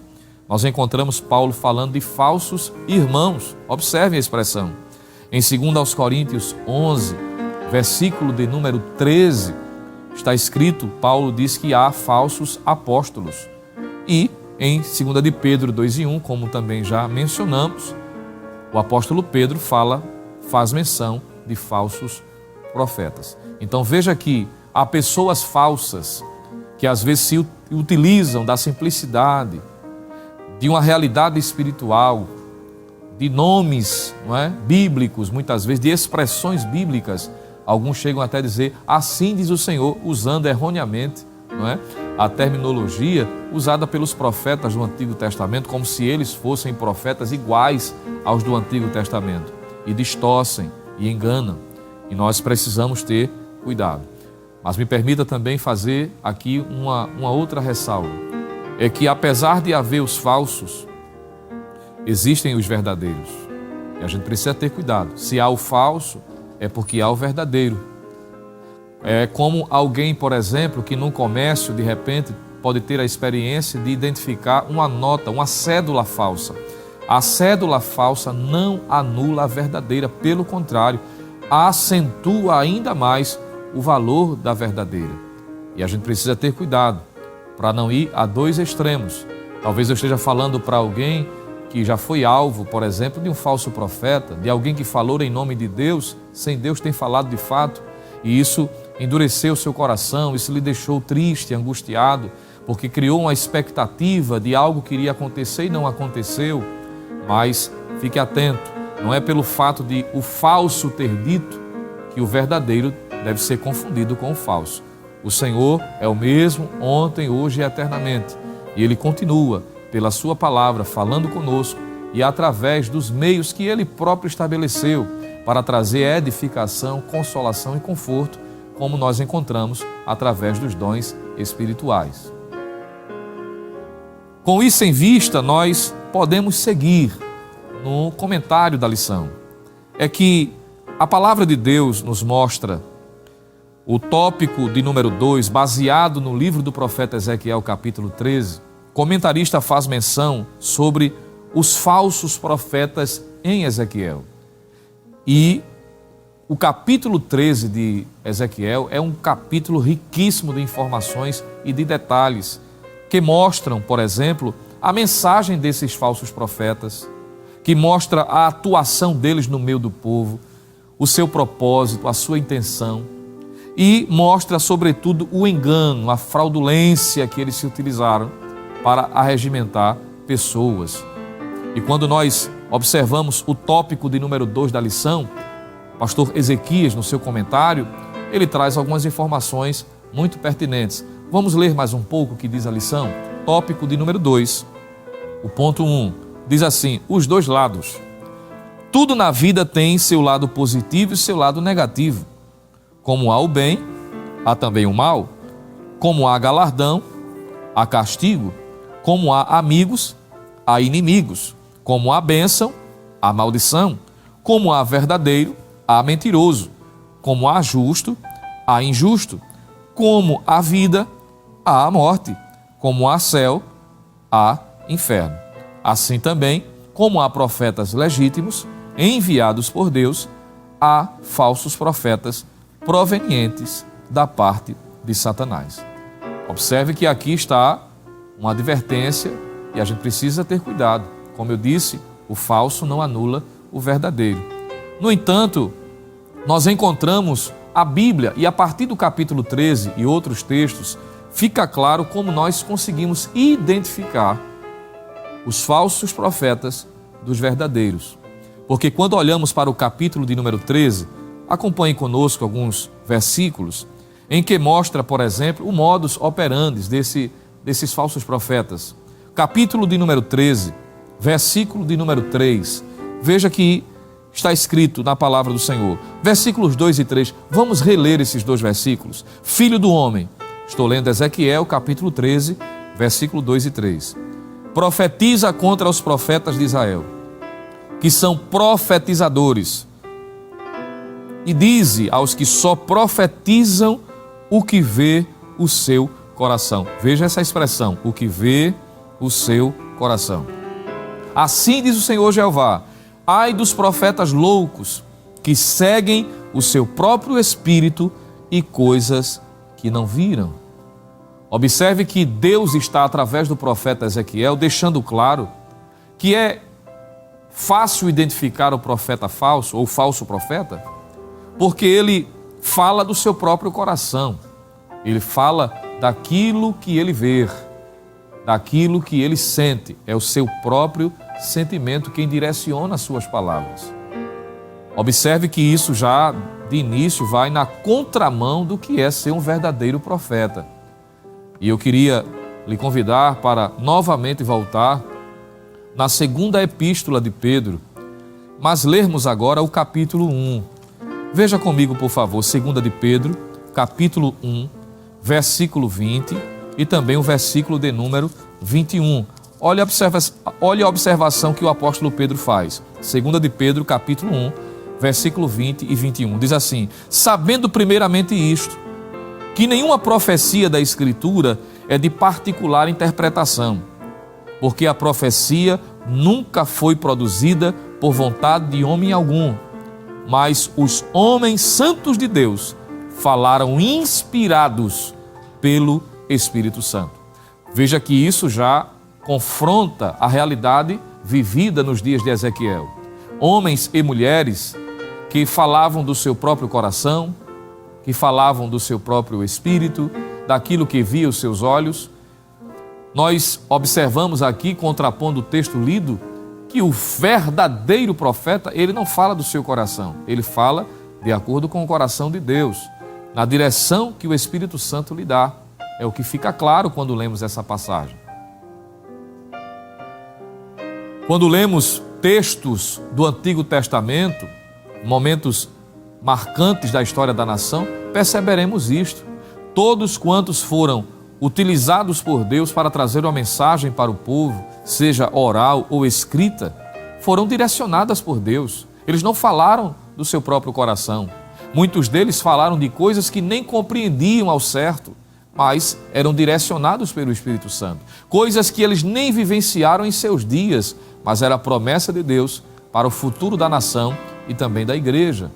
nós encontramos Paulo falando de falsos irmãos. Observe a expressão. Em 2 aos Coríntios 11, versículo de número 13, está escrito, Paulo diz que há falsos apóstolos. E em 2 de Pedro 2:1, como também já mencionamos, o apóstolo Pedro faz menção de falsos profetas. Então veja que há pessoas falsas que às vezes se utilizam da simplicidade, de uma realidade espiritual, de nomes, não é, bíblicos, muitas vezes, de expressões bíblicas. Alguns chegam até a dizer, assim diz o Senhor, usando erroneamente, não é, a terminologia usada pelos profetas do Antigo Testamento, como se eles fossem profetas iguais aos do Antigo Testamento, e distorcem e enganam. E nós precisamos ter cuidado. Mas me permita também fazer aqui uma outra ressalva. É que apesar de haver os falsos, existem os verdadeiros. E a gente precisa ter cuidado. Se há o falso, é porque há o verdadeiro. É como alguém, por exemplo, que num comércio, de repente, pode ter a experiência de identificar uma nota, uma cédula falsa. A cédula falsa não anula a verdadeira, pelo contrário, acentua ainda mais o valor da verdadeira. E a gente precisa ter cuidado para não ir a dois extremos. Talvez eu esteja falando para alguém que já foi alvo, por exemplo, de um falso profeta, de alguém que falou em nome de Deus, sem Deus ter falado de fato, e isso endureceu seu coração, isso lhe deixou triste, angustiado, porque criou uma expectativa de algo que iria acontecer e não aconteceu. Mas fique atento, não é pelo fato de o falso ter dito que o verdadeiro deve ser confundido com o falso. O Senhor é o mesmo ontem, hoje e eternamente. E Ele continua, pela Sua palavra, falando conosco e através dos meios que Ele próprio estabeleceu para trazer edificação, consolação e conforto, como nós encontramos através dos dons espirituais. Com isso em vista, nós podemos seguir no comentário da lição. É que a palavra de Deus nos mostra o tópico de número 2, baseado no livro do profeta Ezequiel, capítulo 13, o comentarista faz menção sobre os falsos profetas em Ezequiel. E o capítulo 13 de Ezequiel é um capítulo riquíssimo de informações e de detalhes que mostram, por exemplo, a mensagem desses falsos profetas, que mostra a atuação deles no meio do povo, o seu propósito, a sua intenção, e mostra, sobretudo, o engano, a fraudulência que eles se utilizaram para arregimentar pessoas. E quando nós observamos o tópico de número 2 da lição, o pastor Ezequias, no seu comentário, ele traz algumas informações muito pertinentes. Vamos ler mais um pouco o que diz a lição? Tópico de número 2, o ponto 1, diz assim, os dois lados. Tudo na vida tem seu lado positivo e seu lado negativo. Como há o bem, há também o mal. Como há galardão, há castigo. Como há amigos, há inimigos. Como há bênção, há maldição. Como há verdadeiro, há mentiroso. Como há justo, há injusto. Como há vida, há morte. Como há céu, há inferno. Assim também, como há profetas legítimos, enviados por Deus, há falsos profetas provenientes da parte de Satanás. Observe que aqui está uma advertência e a gente precisa ter cuidado. Como eu disse, o falso não anula o verdadeiro. No entanto, nós encontramos a Bíblia e a partir do capítulo 13 e outros textos, fica claro como nós conseguimos identificar os falsos profetas dos verdadeiros. Porque quando olhamos para o capítulo de número 13, acompanhe conosco alguns versículos em que mostra, por exemplo, o modus operandi desses falsos profetas. Capítulo de número 13, versículo de número 3. Veja que está escrito na palavra do Senhor. Versículos 2 e 3. Vamos reler esses dois versículos. Filho do homem. Estou lendo Ezequiel, capítulo 13, versículo 2 e 3. Profetiza contra os profetas de Israel, que são profetizadores, e dize aos que só profetizam o que vê o seu coração. Veja essa expressão, o que vê o seu coração. Assim diz o Senhor Jeová: ai dos profetas loucos, que seguem o seu próprio espírito e coisas que não viram. Observe que Deus está, através do profeta Ezequiel, deixando claro que é fácil identificar o profeta falso ou falso profeta, porque ele fala do seu próprio coração, ele fala daquilo que ele vê, daquilo que ele sente, é o seu próprio sentimento quem direciona as suas palavras. Observe que isso já de início vai na contramão do que é ser um verdadeiro profeta. E eu queria lhe convidar para novamente voltar na segunda epístola de Pedro, mas lermos agora o capítulo 1. Veja comigo, por favor, 2 de Pedro, capítulo 1, versículo 20 e também o versículo de número 21. Olha a observação que o apóstolo Pedro faz. 2 de Pedro, capítulo 1, versículo 20 e 21. Diz assim: sabendo primeiramente isto, que nenhuma profecia da Escritura é de particular interpretação, porque a profecia nunca foi produzida por vontade de homem algum, mas os homens santos de Deus falaram inspirados pelo Espírito Santo. Veja que isso já confronta a realidade vivida nos dias de Ezequiel. Homens e mulheres que falavam do seu próprio coração, que falavam do seu próprio espírito, daquilo que via os seus olhos. Nós observamos aqui, contrapondo o texto lido, que o verdadeiro profeta, ele não fala do seu coração, ele fala de acordo com o coração de Deus, na direção que o Espírito Santo lhe dá. É o que fica claro quando lemos essa passagem. Quando lemos textos do Antigo Testamento, momentos marcantes da história da nação, perceberemos isto. Todos quantos foram utilizados por Deus para trazer uma mensagem para o povo, seja oral ou escrita, foram direcionadas por Deus. Eles não falaram do seu próprio coração. Muitos deles falaram de coisas que nem compreendiam ao certo, mas eram direcionados pelo Espírito Santo. Coisas que eles nem vivenciaram em seus dias, mas era a promessa de Deus para o futuro da nação e também da igreja.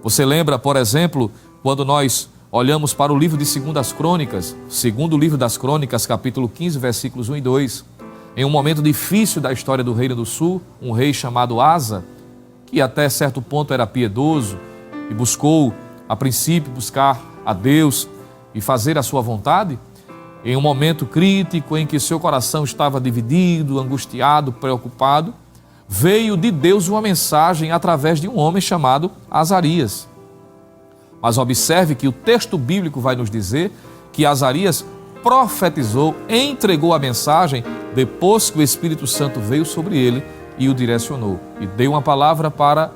Você lembra, por exemplo, quando nós olhamos para o livro de 2 Crônicas, segundo livro das Crônicas, capítulo 15, versículos 1 e 2, em um momento difícil da história do Reino do Sul, um rei chamado Asa, que até certo ponto era piedoso e buscou, a princípio, buscar a Deus e fazer a sua vontade, em um momento crítico em que seu coração estava dividido, angustiado, preocupado, veio de Deus uma mensagem através de um homem chamado Azarias. Mas observe que o texto bíblico vai nos dizer que Azarias profetizou, entregou a mensagem depois que o Espírito Santo veio sobre ele e o direcionou. E deu uma palavra para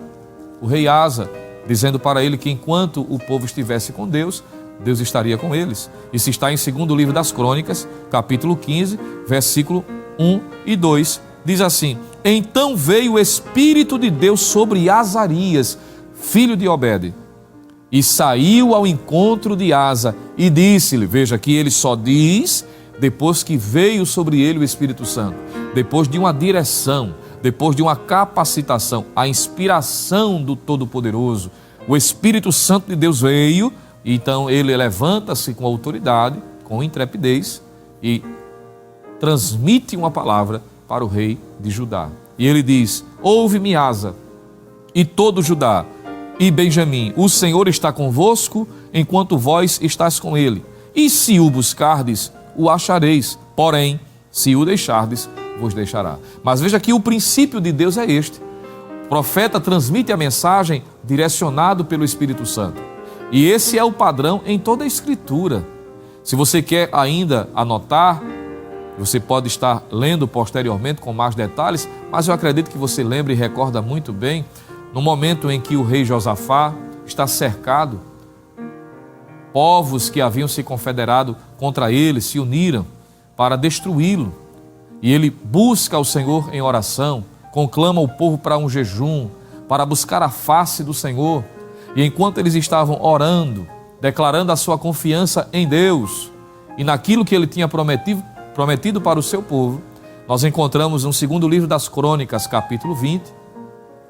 o rei Asa, dizendo para ele que enquanto o povo estivesse com Deus, Deus estaria com eles. Isso está em 2º livro das Crônicas, capítulo 15, versículo 1 e 2. Diz assim: então veio o Espírito de Deus sobre Azarias, filho de Obed, e saiu ao encontro de Asa e disse-lhe, veja que ele só diz depois que veio sobre ele o Espírito Santo, depois de uma direção, depois de uma capacitação, a inspiração do Todo-Poderoso, o Espírito Santo de Deus veio, então ele levanta-se com autoridade, com intrepidez e transmite uma palavra para o rei de Judá. E ele diz: ouve-me, Asa, e todo Judá, e Benjamim, o Senhor está convosco, enquanto vós estás com ele. E se o buscardes, o achareis. Porém, se o deixardes, vos deixará. Mas veja que o princípio de Deus é este. O profeta transmite a mensagem direcionado pelo Espírito Santo. E esse é o padrão em toda a Escritura. Se você quer ainda anotar, Você pode estar lendo posteriormente com mais detalhes, mas eu acredito que você lembra e recorda muito bem, no momento em que o rei Josafá está cercado, povos que haviam se confederado contra ele se uniram para destruí-lo. E ele busca o Senhor em oração, conclama o povo para um jejum, para buscar a face do Senhor. E enquanto eles estavam orando, declarando a sua confiança em Deus e naquilo que ele tinha prometido para o seu povo, nós encontramos no segundo livro das Crônicas, capítulo 20,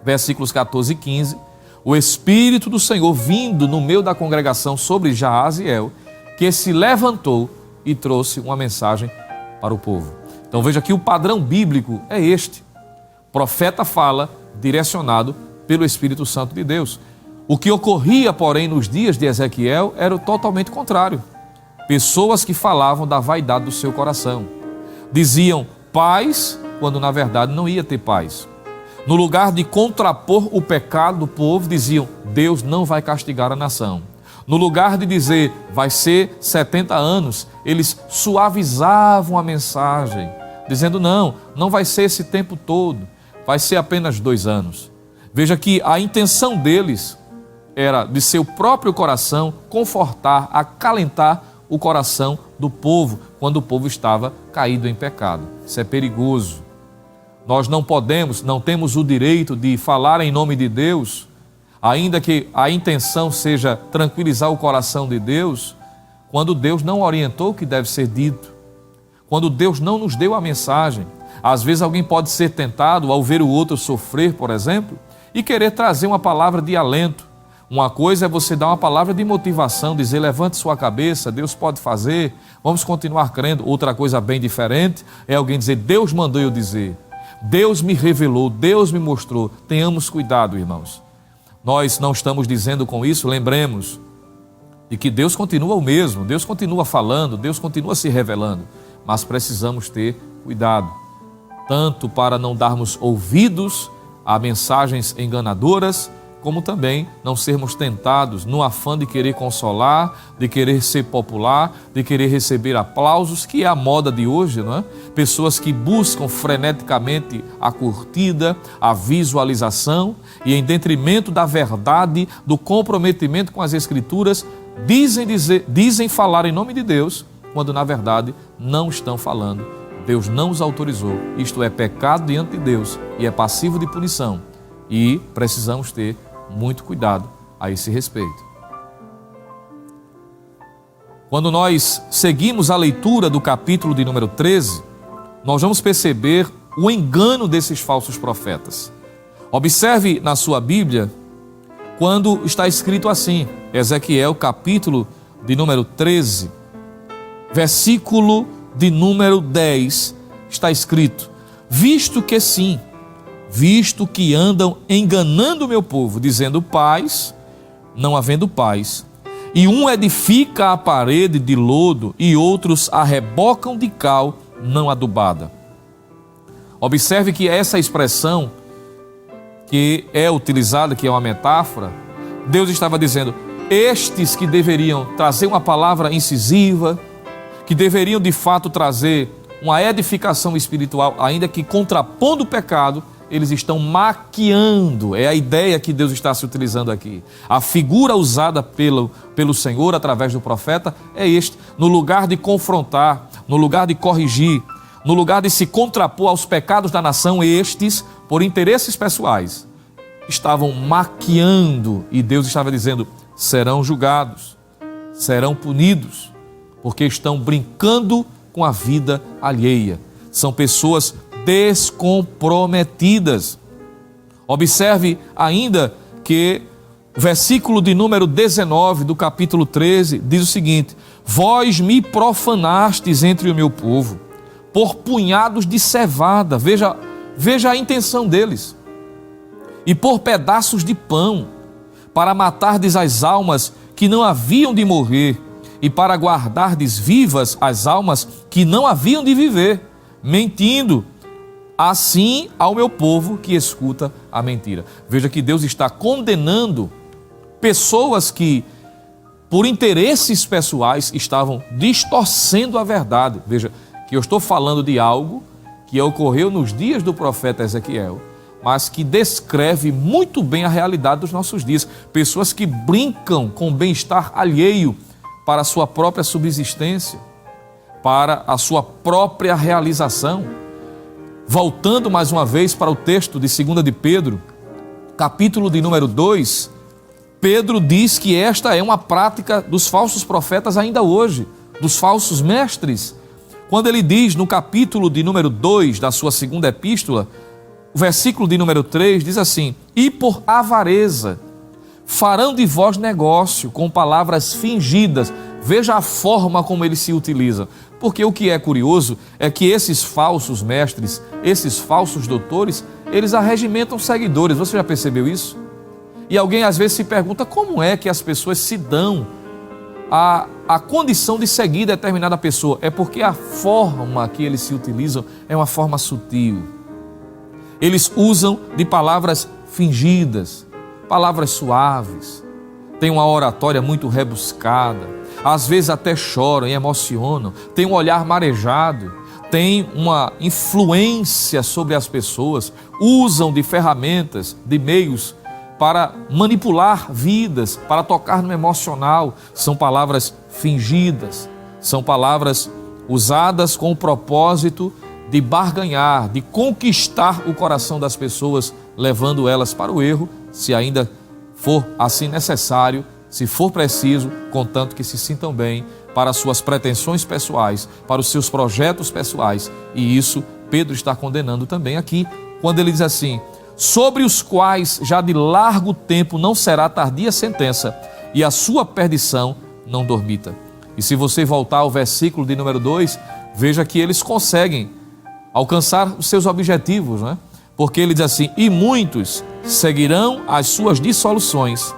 versículos 14 e 15, o Espírito do Senhor vindo no meio da congregação sobre Jaaziel, que se levantou e trouxe uma mensagem para o povo. Então veja que o padrão bíblico é este. O profeta fala direcionado pelo Espírito Santo de Deus. O que ocorria, porém, nos dias de Ezequiel era o totalmente contrário. Pessoas que falavam da vaidade do seu coração. Diziam paz, quando na verdade não ia ter paz. No lugar de contrapor o pecado do povo, diziam, Deus não vai castigar a nação. No lugar de dizer, vai ser 70 anos, eles suavizavam a mensagem, dizendo, não vai ser esse tempo todo, vai ser apenas 2 anos. Veja que a intenção deles era de seu próprio coração confortar, acalentar o coração do povo, quando o povo estava caído em pecado. Isso é perigoso. Nós não temos o direito de falar em nome de Deus, ainda que a intenção seja tranquilizar o coração de Deus, quando Deus não orientou o que deve ser dito, quando Deus não nos deu a mensagem. Às vezes alguém pode ser tentado ao ver o outro sofrer, por exemplo, e querer trazer uma palavra de alento. Uma coisa é você dar uma palavra de motivação, dizer, levante sua cabeça, Deus pode fazer, vamos continuar crendo. Outra coisa bem diferente é alguém dizer, Deus mandou eu dizer, Deus me revelou, Deus me mostrou. Tenhamos cuidado, irmãos. Nós não estamos dizendo com isso, lembremos de que Deus continua o mesmo, Deus continua falando, Deus continua se revelando, mas precisamos ter cuidado, tanto para não darmos ouvidos a mensagens enganadoras, como também não sermos tentados no afã de querer consolar, de querer ser popular, de querer receber aplausos, que é a moda de hoje, não é? Pessoas que buscam freneticamente a curtida, a visualização e em detrimento da verdade, do comprometimento com as Escrituras, dizem falar em nome de Deus, quando na verdade não estão falando. Deus não os autorizou. Isto é pecado diante de Deus e é passivo de punição. E precisamos ter muito cuidado a esse respeito. Quando nós seguimos a leitura do capítulo de número 13, nós vamos perceber o engano desses falsos profetas. Observe na sua Bíblia, quando está escrito assim, Ezequiel, capítulo de número 13, versículo de número 10, está escrito, visto que andam enganando o meu povo, dizendo paz, não havendo paz, e um edifica a parede de lodo e outros a rebocam de cal não adubada. Observe que essa expressão que é utilizada, que é uma metáfora, Deus estava dizendo, estes que deveriam trazer uma palavra incisiva, que deveriam de fato trazer uma edificação espiritual, ainda que contrapondo o pecado, eles estão maquiando, é a ideia que Deus está se utilizando aqui. A figura usada pelo Senhor através do profeta é este. No lugar de confrontar, no lugar de corrigir, no lugar de se contrapor aos pecados da nação, estes, por interesses pessoais, estavam maquiando e Deus estava dizendo, serão julgados, serão punidos, porque estão brincando com a vida alheia. São pessoas descomprometidas. Observe ainda que o versículo de número 19 do capítulo 13 diz o seguinte, vós me profanastes entre o meu povo, por punhados de cevada, veja a intenção deles, e por pedaços de pão, para matardes as almas que não haviam de morrer, e para guardardes vivas as almas que não haviam de viver, mentindo, assim ao meu povo que escuta a mentira. Veja que Deus está condenando pessoas que, por interesses pessoais, estavam distorcendo a verdade. Veja, que eu estou falando de algo que ocorreu nos dias do profeta Ezequiel, mas que descreve muito bem a realidade dos nossos dias. Pessoas que brincam com o bem-estar alheio para a sua própria subsistência, para a sua própria realização. Voltando mais uma vez para o texto de 2 de Pedro, capítulo de número 2, Pedro diz que esta é uma prática dos falsos profetas ainda hoje, dos falsos mestres. Quando ele diz no capítulo de número 2 da sua segunda epístola, o versículo de número 3 diz assim: e por avareza farão de vós negócio com palavras fingidas. Veja a forma como eles se utilizam. Porque o que é curioso é que esses falsos mestres, esses falsos doutores, eles arregimentam seguidores. Você já percebeu isso? E alguém às vezes se pergunta como é que as pessoas se dão a condição de seguir determinada pessoa. É porque a forma que eles se utilizam é uma forma sutil. Eles usam de palavras fingidas, palavras suaves, tem uma oratória muito rebuscada, às vezes até choram e emocionam, tem um olhar marejado, tem uma influência sobre as pessoas, usam de ferramentas, de meios para manipular vidas, para tocar no emocional. São palavras fingidas, são palavras usadas com o propósito de barganhar, de conquistar o coração das pessoas, levando elas para o erro, se ainda for assim necessário, se for preciso, contanto que se sintam bem para as suas pretensões pessoais, para os seus projetos pessoais. E isso Pedro está condenando também aqui, quando ele diz assim: sobre os quais já de largo tempo não será tardia sentença, e a sua perdição não dormita. E se você voltar ao versículo de número 2, veja que eles conseguem alcançar os seus objetivos, né? Porque ele diz assim: e muitos seguirão as suas dissoluções,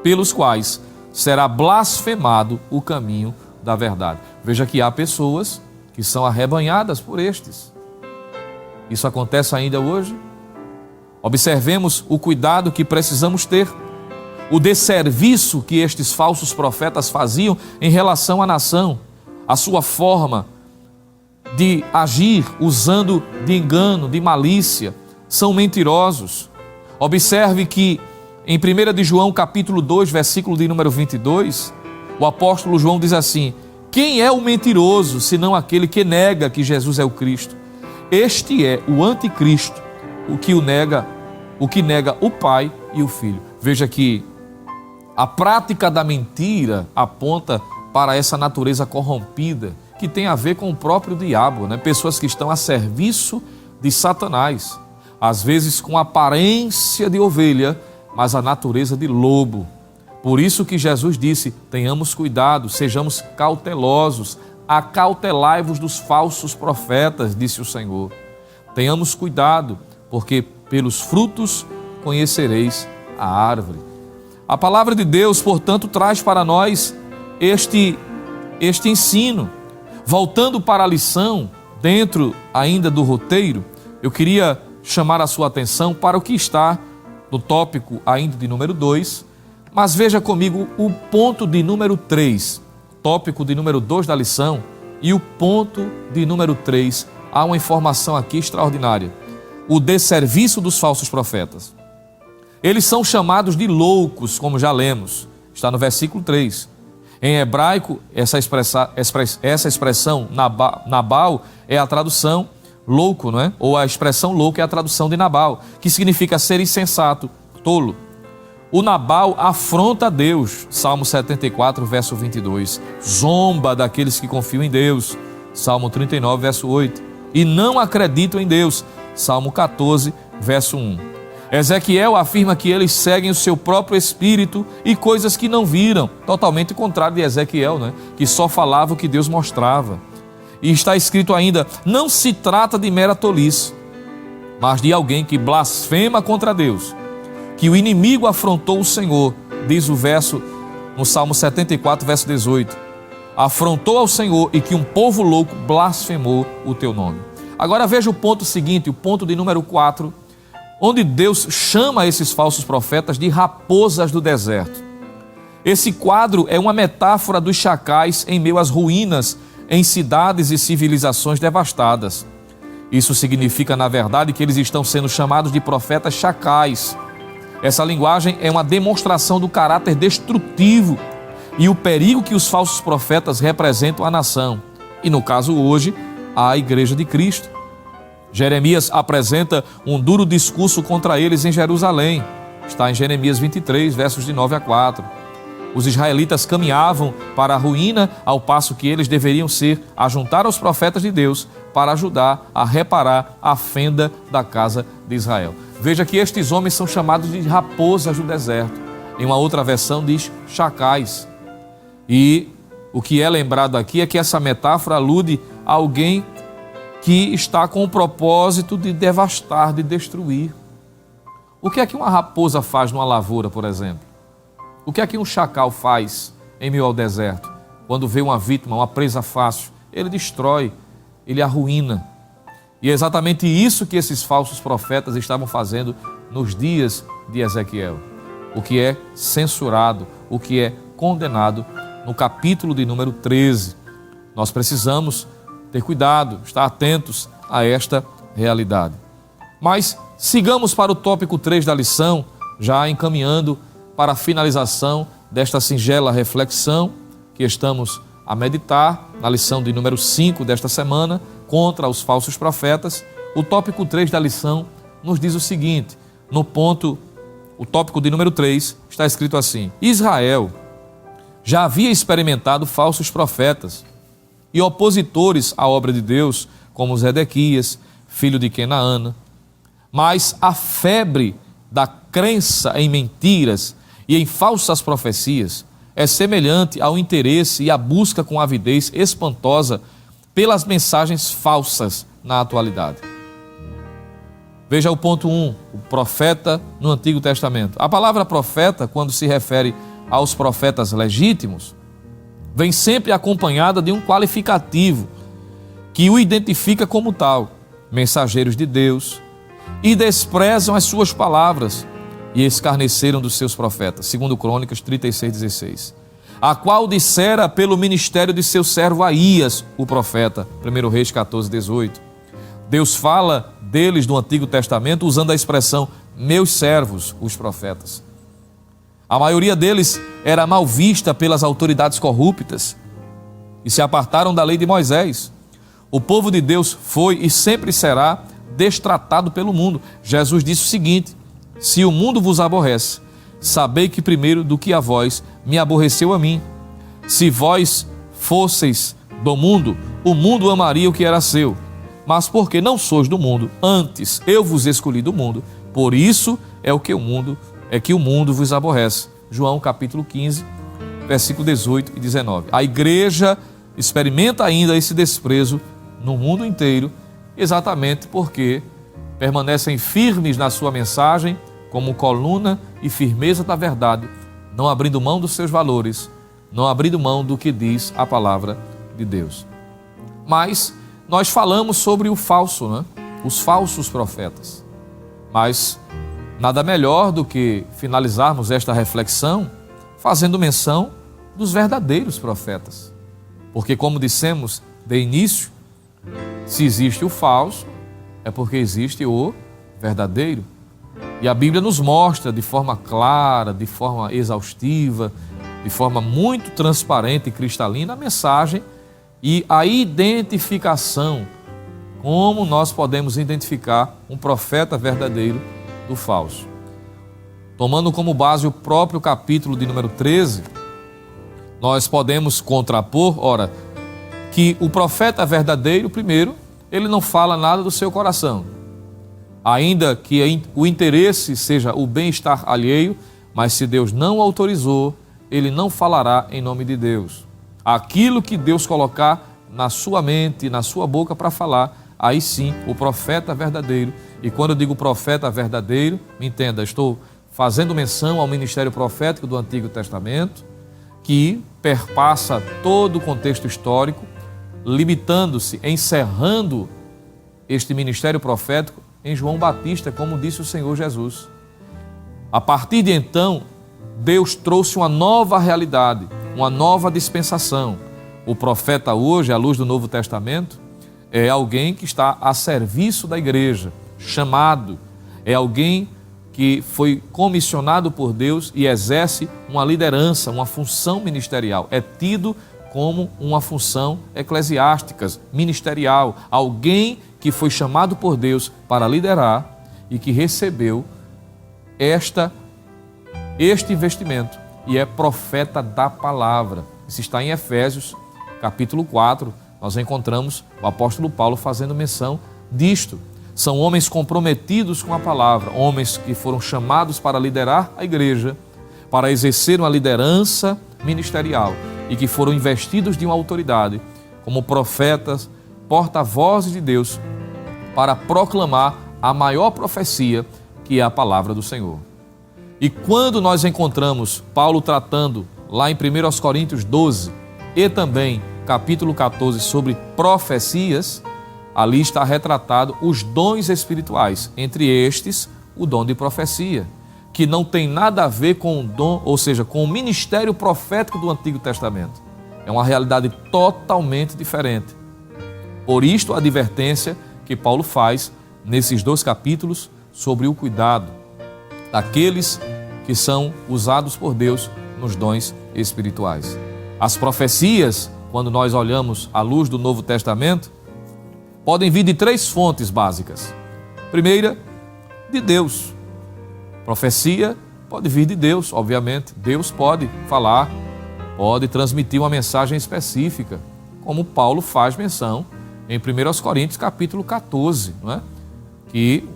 pelos quais será blasfemado o caminho da verdade. Veja que há pessoas que são arrebanhadas por estes. Isso acontece ainda hoje. Observemos o cuidado que precisamos ter, o desserviço que estes falsos profetas faziam em relação à nação, a sua forma de agir usando de engano, de malícia, são mentirosos. Observe que em 1 de João capítulo 2, versículo de número 22, o apóstolo João diz assim: quem é o mentiroso, senão aquele que nega que Jesus é o Cristo? Este é o anticristo, o que nega o Pai e o Filho. Veja que a prática da mentira aponta para essa natureza corrompida, que tem a ver com o próprio diabo, né? Pessoas que estão a serviço de Satanás, às vezes com aparência de ovelha, mas a natureza de lobo. Por isso que Jesus disse: tenhamos cuidado, sejamos cautelosos, acautelai-vos dos falsos profetas, disse o Senhor. Tenhamos cuidado, porque pelos frutos conhecereis a árvore. A palavra de Deus, portanto, traz para nós este ensino. Voltando para a lição, dentro ainda do roteiro, eu queria chamar a sua atenção para o que está no tópico ainda de número 2, mas veja comigo o ponto de número 3, tópico de número 2 da lição, e o ponto de número 3, há uma informação aqui extraordinária: o desserviço dos falsos profetas. Eles são chamados de loucos, como já lemos, está no versículo 3. Em hebraico, essa expressão Nabal é a tradução louco, não é? Ou a expressão louco é a tradução de Nabal, que significa ser insensato, tolo. O Nabal afronta a Deus, Salmo 74, verso 22. Zomba daqueles que confiam em Deus, Salmo 39, verso 8. E não acreditam em Deus, Salmo 14, verso 1. Ezequiel afirma que eles seguem o seu próprio espírito e coisas que não viram, totalmente contrário de Ezequiel, né? Que só falava o que Deus mostrava. E está escrito ainda: não se trata de mera tolice, mas de alguém que blasfema contra Deus, que o inimigo afrontou o Senhor, diz o verso no Salmo 74, verso 18. Afrontou ao Senhor e que um povo louco blasfemou o teu nome. Agora veja o ponto seguinte, o ponto de número 4, onde Deus chama esses falsos profetas de raposas do deserto. Esse quadro é uma metáfora dos chacais em meio às ruínas em cidades e civilizações devastadas. Isso significa, na verdade, que eles estão sendo chamados de profetas chacais. Essa linguagem é uma demonstração do caráter destrutivo e o perigo que os falsos profetas representam à nação. E no caso hoje, à Igreja de Cristo. Jeremias apresenta um duro discurso contra eles em Jerusalém. Está em Jeremias 23, versos de 9 a 4. Os israelitas caminhavam para a ruína, ao passo que eles deveriam ser ajuntar aos profetas de Deus para ajudar a reparar a fenda da casa de Israel. Veja que estes homens são chamados de raposas do deserto. Em uma outra versão diz chacais. E o que é lembrado aqui é que essa metáfora alude a alguém que está com o propósito de devastar, de destruir. O que é que uma raposa faz numa lavoura, por exemplo? O que é que um chacal faz em meio ao deserto? Quando vê uma vítima, uma presa fácil, ele destrói, ele arruína. E é exatamente isso que esses falsos profetas estavam fazendo nos dias de Ezequiel. O que é censurado, o que é condenado no capítulo de número 13. Nós precisamos ter cuidado, estar atentos a esta realidade. Mas sigamos para o tópico 3 da lição, já encaminhando para a finalização desta singela reflexão que estamos a meditar na lição de número 5 desta semana, contra os falsos profetas. O tópico 3 da lição nos diz o seguinte, o tópico de número 3 está escrito assim: Israel já havia experimentado falsos profetas e opositores à obra de Deus, como Zedequias, filho de Kenaana. Mas a febre da crença em mentiras e em falsas profecias é semelhante ao interesse e à busca com avidez espantosa pelas mensagens falsas na atualidade. Veja o ponto 1, o profeta no Antigo Testamento. A palavra profeta, quando se refere aos profetas legítimos, vem sempre acompanhada de um qualificativo que o identifica como tal: mensageiros de Deus, e desprezam as suas palavras e escarneceram dos seus profetas. 2 Crônicas 36:16. A qual dissera pelo ministério de seu servo Aías, o profeta. 1 Reis 14:18. Deus fala deles no Antigo Testamento usando a expressão meus servos, os profetas. A maioria deles era mal vista pelas autoridades corruptas e se apartaram da lei de Moisés. O povo de Deus foi e sempre será destratado pelo mundo. Jesus disse o seguinte: se o mundo vos aborrece, sabei que primeiro do que a vós me aborreceu a mim. Se vós fosseis do mundo, o mundo amaria o que era seu. Mas porque não sois do mundo, antes eu vos escolhi do mundo, por isso é que o mundo vos aborrece. João capítulo 15, versículo 18 e 19. A igreja experimenta ainda esse desprezo no mundo inteiro, exatamente porque permanecem firmes na sua mensagem, como coluna e firmeza da verdade, não abrindo mão dos seus valores, não abrindo mão do que diz a palavra de Deus. Mas nós falamos sobre o falso, né? Os falsos profetas. Mas nada melhor do que finalizarmos esta reflexão fazendo menção dos verdadeiros profetas. Porque, como dissemos de início, se existe o falso, é porque existe o verdadeiro. E a Bíblia nos mostra de forma clara, de forma exaustiva, de forma muito transparente e cristalina a mensagem e a identificação, como nós podemos identificar um profeta verdadeiro do falso. Tomando como base o próprio capítulo de número 13, nós podemos contrapor, que o profeta verdadeiro, primeiro, ele não fala nada do seu coração. Ainda que o interesse seja o bem-estar alheio, mas se Deus não autorizou, ele não falará em nome de Deus. Aquilo que Deus colocar na sua mente, na sua boca para falar, aí sim, o profeta verdadeiro. E quando eu digo profeta verdadeiro, me entenda, estou fazendo menção ao ministério profético do Antigo Testamento, que perpassa todo o contexto histórico, limitando-se, encerrando este ministério profético em João Batista, como disse o Senhor Jesus. A partir de então, Deus trouxe uma nova realidade, uma nova dispensação, O profeta hoje, à luz do Novo Testamento, é alguém que está a serviço da igreja, chamado, é alguém que foi comissionado por Deus e exerce uma liderança, uma função ministerial. É tido como uma função eclesiástica, ministerial. Alguém que foi chamado por Deus para liderar e que recebeu este investimento e é profeta da palavra. Isso está em Efésios, capítulo 4. Nós encontramos o apóstolo Paulo fazendo menção disto. São homens comprometidos com a palavra, homens que foram chamados para liderar a igreja, para exercer uma liderança ministerial e que foram investidos de uma autoridade como profetas, porta-vozes de Deus, para proclamar a maior profecia, que é a palavra do Senhor. E quando nós encontramos Paulo tratando lá em 1 Coríntios 12 e também capítulo 14 sobre profecias, ali está retratado os dons espirituais, entre estes o dom de profecia, que não tem nada a ver com o dom, ou seja, com o ministério profético do Antigo Testamento. É uma realidade totalmente diferente. Por isto a advertência que Paulo faz nesses 2 capítulos sobre o cuidado daqueles que são usados por Deus nos dons espirituais. As profecias, quando nós olhamos à luz do Novo Testamento, podem vir de 3 fontes básicas. Primeira, de Deus. Profecia pode vir de Deus, obviamente. Deus pode falar, pode transmitir uma mensagem específica, como Paulo faz menção em 1 Coríntios capítulo 14, não é? Que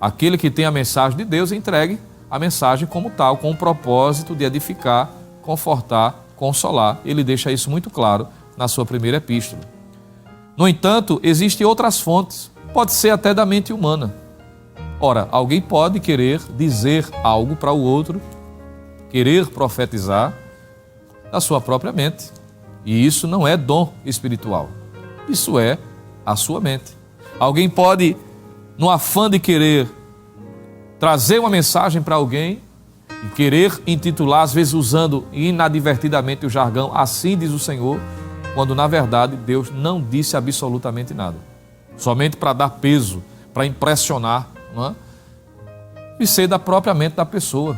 aquele que tem a mensagem de Deus entregue a mensagem como tal, com o propósito de edificar, confortar, consolar. Ele deixa isso muito claro na sua primeira epístola. No entanto, existem outras fontes, pode ser até da mente humana. Ora, alguém pode querer dizer algo para o outro, querer profetizar da sua própria mente. E isso não é dom espiritual, isso é a sua mente. Alguém pode, no afã de querer trazer uma mensagem para alguém e querer intitular, às vezes usando inadvertidamente o jargão, assim diz o Senhor, quando na verdade Deus não disse absolutamente nada. Somente para dar peso, para impressionar, não é? E ser da própria mente da pessoa,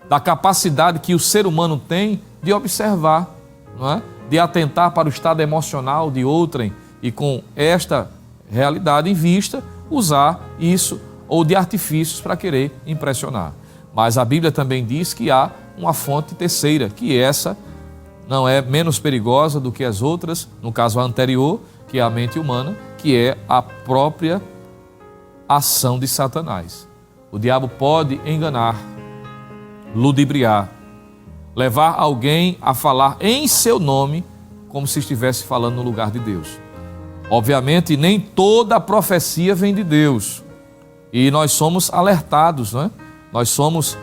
da capacidade que o ser humano tem de observar, não é? De atentar para o estado emocional de outrem e com esta realidade em vista, usar isso ou de artifícios para querer impressionar. Mas a Bíblia também diz que há uma fonte terceira, que essa não é menos perigosa do que as outras, no caso a anterior, que é a mente humana, que é a própria ação de Satanás. O diabo pode enganar, ludibriar, levar alguém a falar em seu nome como se estivesse falando no lugar de Deus. Obviamente, nem toda profecia vem de Deus e nós somos alertados, não é? Nós somos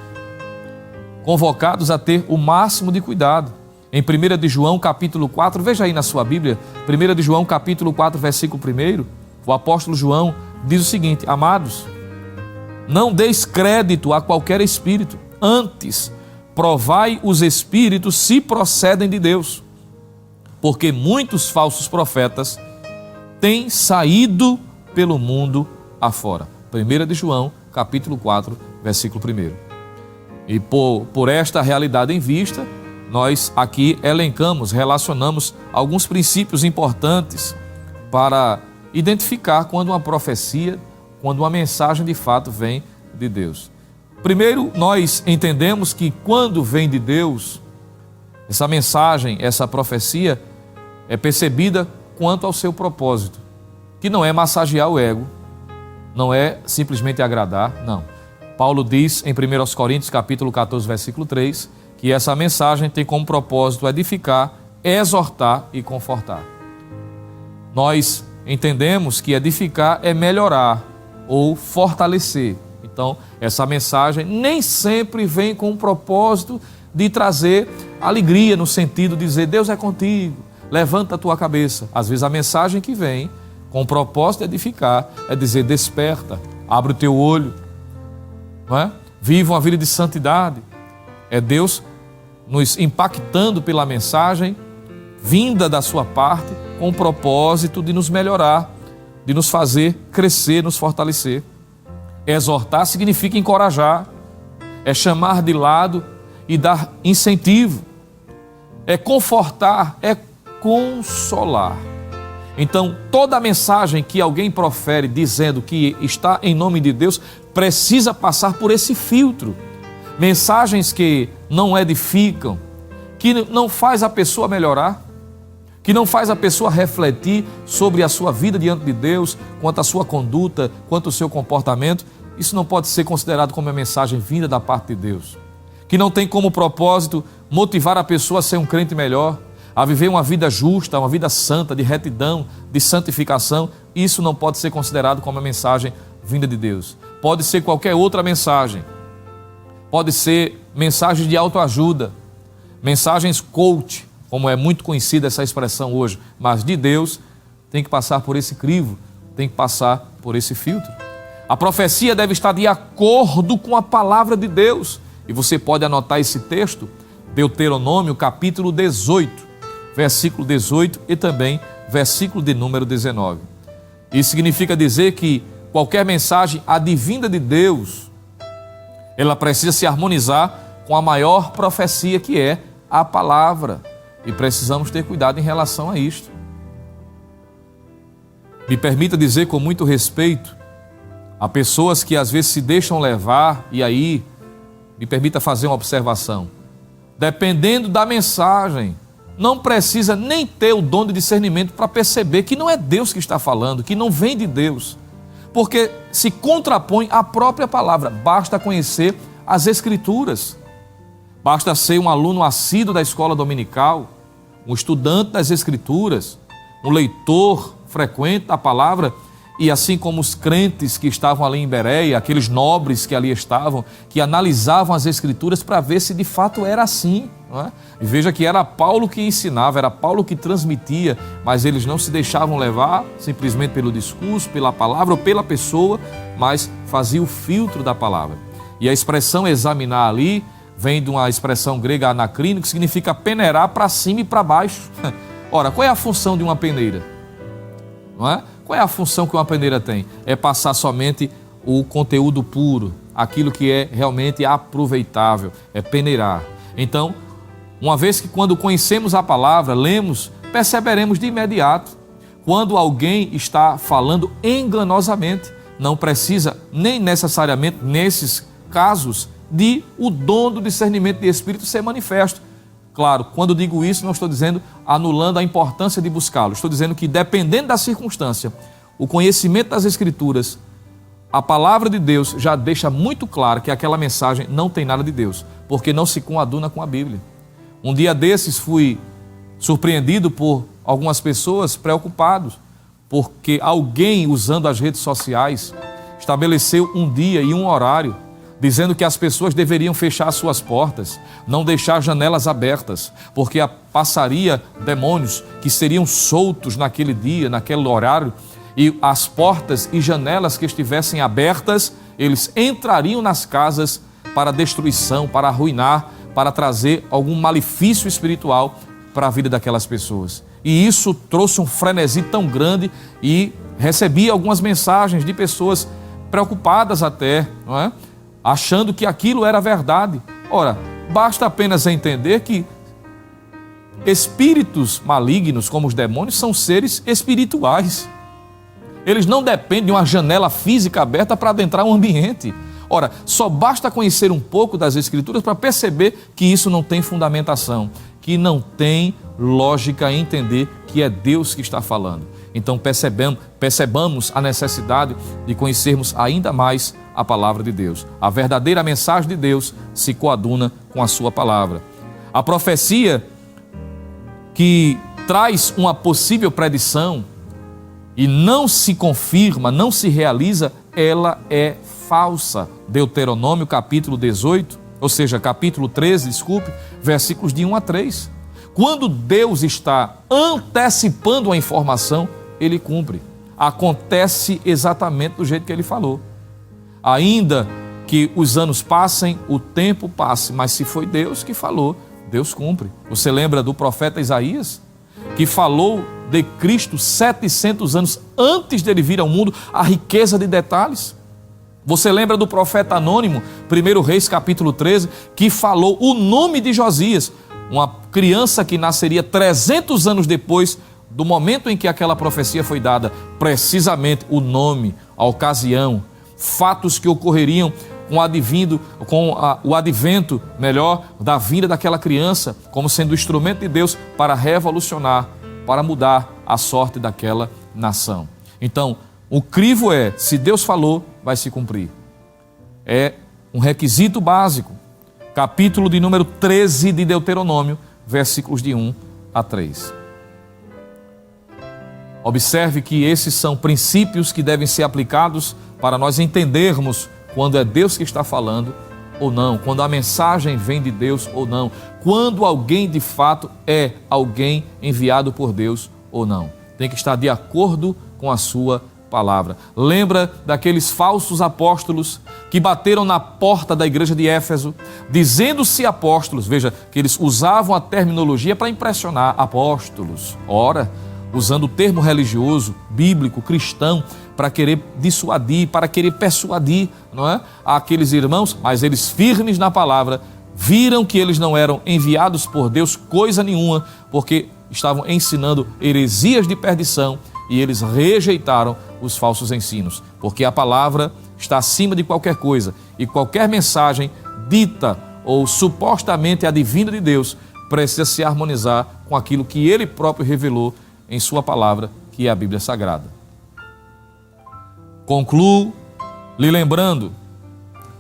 convocados a ter o máximo de cuidado. Em 1 de João, capítulo 4, veja aí na sua Bíblia, 1 de João, capítulo 4, versículo 1, o apóstolo João diz o seguinte: amados, não deis crédito a qualquer espírito, antes provai os espíritos se procedem de Deus, porque muitos falsos profetas têm saído pelo mundo afora. 1 de João, capítulo 4, versículo 1. E por esta realidade em vista, nós aqui elencamos, relacionamos alguns princípios importantes para identificar quando uma profecia, quando uma mensagem de fato vem de Deus. Primeiro, nós entendemos que quando vem de Deus, essa mensagem, essa profecia é percebida quanto ao seu propósito, que não é massagear o ego, não é simplesmente agradar, não. Paulo diz em 1 Coríntios capítulo 14, versículo 3, que essa mensagem tem como propósito edificar, exortar e confortar. Nós entendemos que edificar é melhorar ou fortalecer. Então, essa mensagem nem sempre vem com o propósito de trazer alegria, no sentido de dizer, Deus é contigo, levanta a tua cabeça. Às vezes a mensagem que vem com o propósito de edificar é dizer, desperta, abre o teu olho, não é? Viva uma vida de santidade. É Deus nos impactando pela mensagem, vinda da sua parte com o propósito de nos melhorar, de nos fazer crescer, nos fortalecer. Exortar significa encorajar, é chamar de lado e dar incentivo, é confortar, é consolar. Então, toda mensagem que alguém profere dizendo que está em nome de Deus precisa passar por esse filtro. Mensagens que não edificam, que não faz a pessoa melhorar, que não faz a pessoa refletir sobre a sua vida diante de Deus, quanto à sua conduta, quanto ao seu comportamento, isso não pode ser considerado como uma mensagem vinda da parte de Deus. Que não tem como propósito motivar a pessoa a ser um crente melhor, a viver uma vida justa, uma vida santa, de retidão, de santificação, isso não pode ser considerado como uma mensagem vinda de Deus. Pode ser qualquer outra mensagem. Pode ser mensagens de autoajuda, mensagens coach, como é muito conhecida essa expressão hoje, mas de Deus tem que passar por esse crivo, tem que passar por esse filtro. A profecia deve estar de acordo com a palavra de Deus. E você pode anotar esse texto, Deuteronômio capítulo 18, versículo 18 e também versículo de número 19. Isso significa dizer que qualquer mensagem advinda de Deus, ela precisa se harmonizar com a maior profecia, que é a palavra. E precisamos ter cuidado em relação a isto. Me permita dizer com muito respeito a pessoas que às vezes se deixam levar, e aí me permita fazer uma observação. Dependendo da mensagem, não precisa nem ter o dom de discernimento para perceber que não é Deus que está falando, que não vem de Deus, porque se contrapõe à própria palavra. Basta conhecer as Escrituras, basta ser um aluno assíduo da escola dominical, um estudante das Escrituras, um leitor frequente da palavra, e assim como os crentes que estavam ali em Bereia, aqueles nobres que ali estavam, que analisavam as Escrituras para ver se de fato era assim, não é? E veja que era Paulo que ensinava, era Paulo que transmitia, mas eles não se deixavam levar simplesmente pelo discurso, pela palavra ou pela pessoa, mas fazia o filtro da palavra. E a expressão examinar ali vem de uma expressão grega anacrino, que significa peneirar para cima e para baixo. Ora, qual é a função de uma peneira? Não é? Qual é a função que uma peneira tem? É passar somente o conteúdo puro, aquilo que é realmente aproveitável, é peneirar. Então, uma vez que quando conhecemos a palavra, lemos, perceberemos de imediato quando alguém está falando enganosamente. Não precisa nem necessariamente, nesses casos, de o dom do discernimento de espírito ser manifesto. Claro, quando digo isso, não estou dizendo anulando a importância de buscá-lo. Estou dizendo que, dependendo da circunstância, o conhecimento das Escrituras, a palavra de Deus já deixa muito claro que aquela mensagem não tem nada de Deus, porque não se coaduna com a Bíblia. Um dia desses fui surpreendido por algumas pessoas preocupados, porque alguém, usando as redes sociais, estabeleceu um dia e um horário, dizendo que as pessoas deveriam fechar suas portas, não deixar janelas abertas, porque passaria demônios que seriam soltos naquele dia, naquele horário, e as portas e janelas que estivessem abertas, eles entrariam nas casas para destruição, para arruinar, para trazer algum malefício espiritual para a vida daquelas pessoas. E isso trouxe um frenesi tão grande, e recebi algumas mensagens de pessoas preocupadas até, não é? Achando que aquilo era verdade. Ora, basta apenas entender que espíritos malignos, como os demônios, são seres espirituais. Eles não dependem de uma janela física aberta para adentrar um ambiente. Ora, só basta conhecer um pouco das Escrituras para perceber que isso não tem fundamentação, que não tem lógica em entender que é Deus que está falando. Então percebamos a necessidade de conhecermos ainda mais a palavra de Deus. A verdadeira mensagem de Deus se coaduna com a sua palavra. A profecia que traz uma possível predição e não se confirma, não se realiza, ela é falsa. Deuteronômio capítulo 18, ou seja, capítulo 13, versículos de 1 a 3. Quando Deus está antecipando a informação, Ele cumpre. Acontece exatamente do jeito que Ele falou. Ainda que os anos passem, o tempo passe, mas se foi Deus que falou, Deus cumpre. Você lembra do profeta Isaías? que falou de Cristo 700 anos antes dele vir ao mundo, a riqueza de detalhes. Você lembra do profeta anônimo, 1 Reis capítulo 13, que falou o nome de Josias, uma criança que nasceria 300 anos depois do momento em que aquela profecia foi dada, precisamente o nome, a ocasião, fatos que ocorreriam com o advento da vinda daquela criança, como sendo instrumento de Deus para revolucionar, para mudar a sorte daquela nação. Então, o crivo é, se Deus falou, vai se cumprir. É um requisito básico. Capítulo de número 13 de Deuteronômio, versículos de 1 a 3. Observe que esses são princípios que devem ser aplicados para nós entendermos quando é Deus que está falando ou não, quando a mensagem vem de Deus ou não, quando alguém de fato é alguém enviado por Deus ou não. Tem que estar de acordo com a sua palavra. Lembra daqueles falsos apóstolos que bateram na porta da igreja de Éfeso, dizendo-se apóstolos, veja, que eles usavam a terminologia para impressionar apóstolos. Ora, usando o termo religioso, bíblico, cristão, para querer dissuadir, para querer persuadir, não é? Aqueles irmãos, mas eles firmes na palavra, viram que eles não eram enviados por Deus coisa nenhuma, porque estavam ensinando heresias de perdição e eles rejeitaram os falsos ensinos, porque a palavra está acima de qualquer coisa e qualquer mensagem dita ou supostamente advinda de Deus precisa se harmonizar com aquilo que Ele próprio revelou em sua palavra, que é a Bíblia Sagrada. Concluo lhe lembrando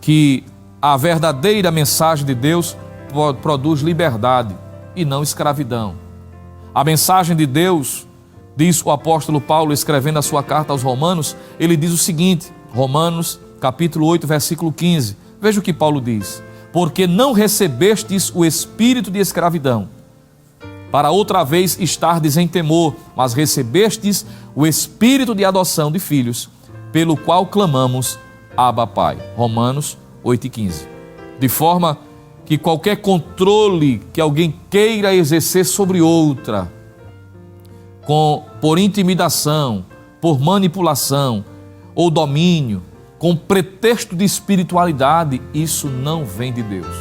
que a verdadeira mensagem de Deus produz liberdade e não escravidão. A mensagem de Deus, diz o apóstolo Paulo escrevendo a sua carta aos Romanos, ele diz o seguinte, Romanos capítulo 8, versículo 15. Veja o que Paulo diz. Porque não recebestes o espírito de escravidão, para outra vez estardes em temor, mas recebestes o espírito de adoção de filhos, pelo qual clamamos, Abba Pai. Romanos 8:15. De forma que qualquer controle que alguém queira exercer sobre outra, por intimidação, por manipulação ou domínio, com pretexto de espiritualidade, isso não vem de Deus.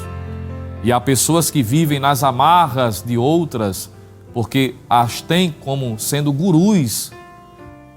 E há pessoas que vivem nas amarras de outras, porque as têm como sendo gurus,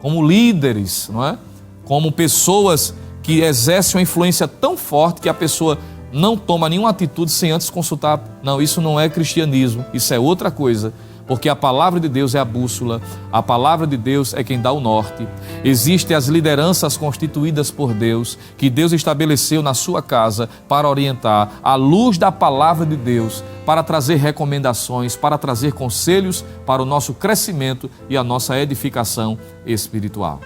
como líderes, não é? Como pessoas que exercem uma influência tão forte que a pessoa não toma nenhuma atitude sem antes consultar. Não, isso não é cristianismo, isso é outra coisa, porque a palavra de Deus é a bússola, a palavra de Deus é quem dá o norte. Existem as lideranças constituídas por Deus, que Deus estabeleceu na sua casa para orientar, à luz da palavra de Deus, para trazer recomendações, para trazer conselhos para o nosso crescimento e a nossa edificação espiritual.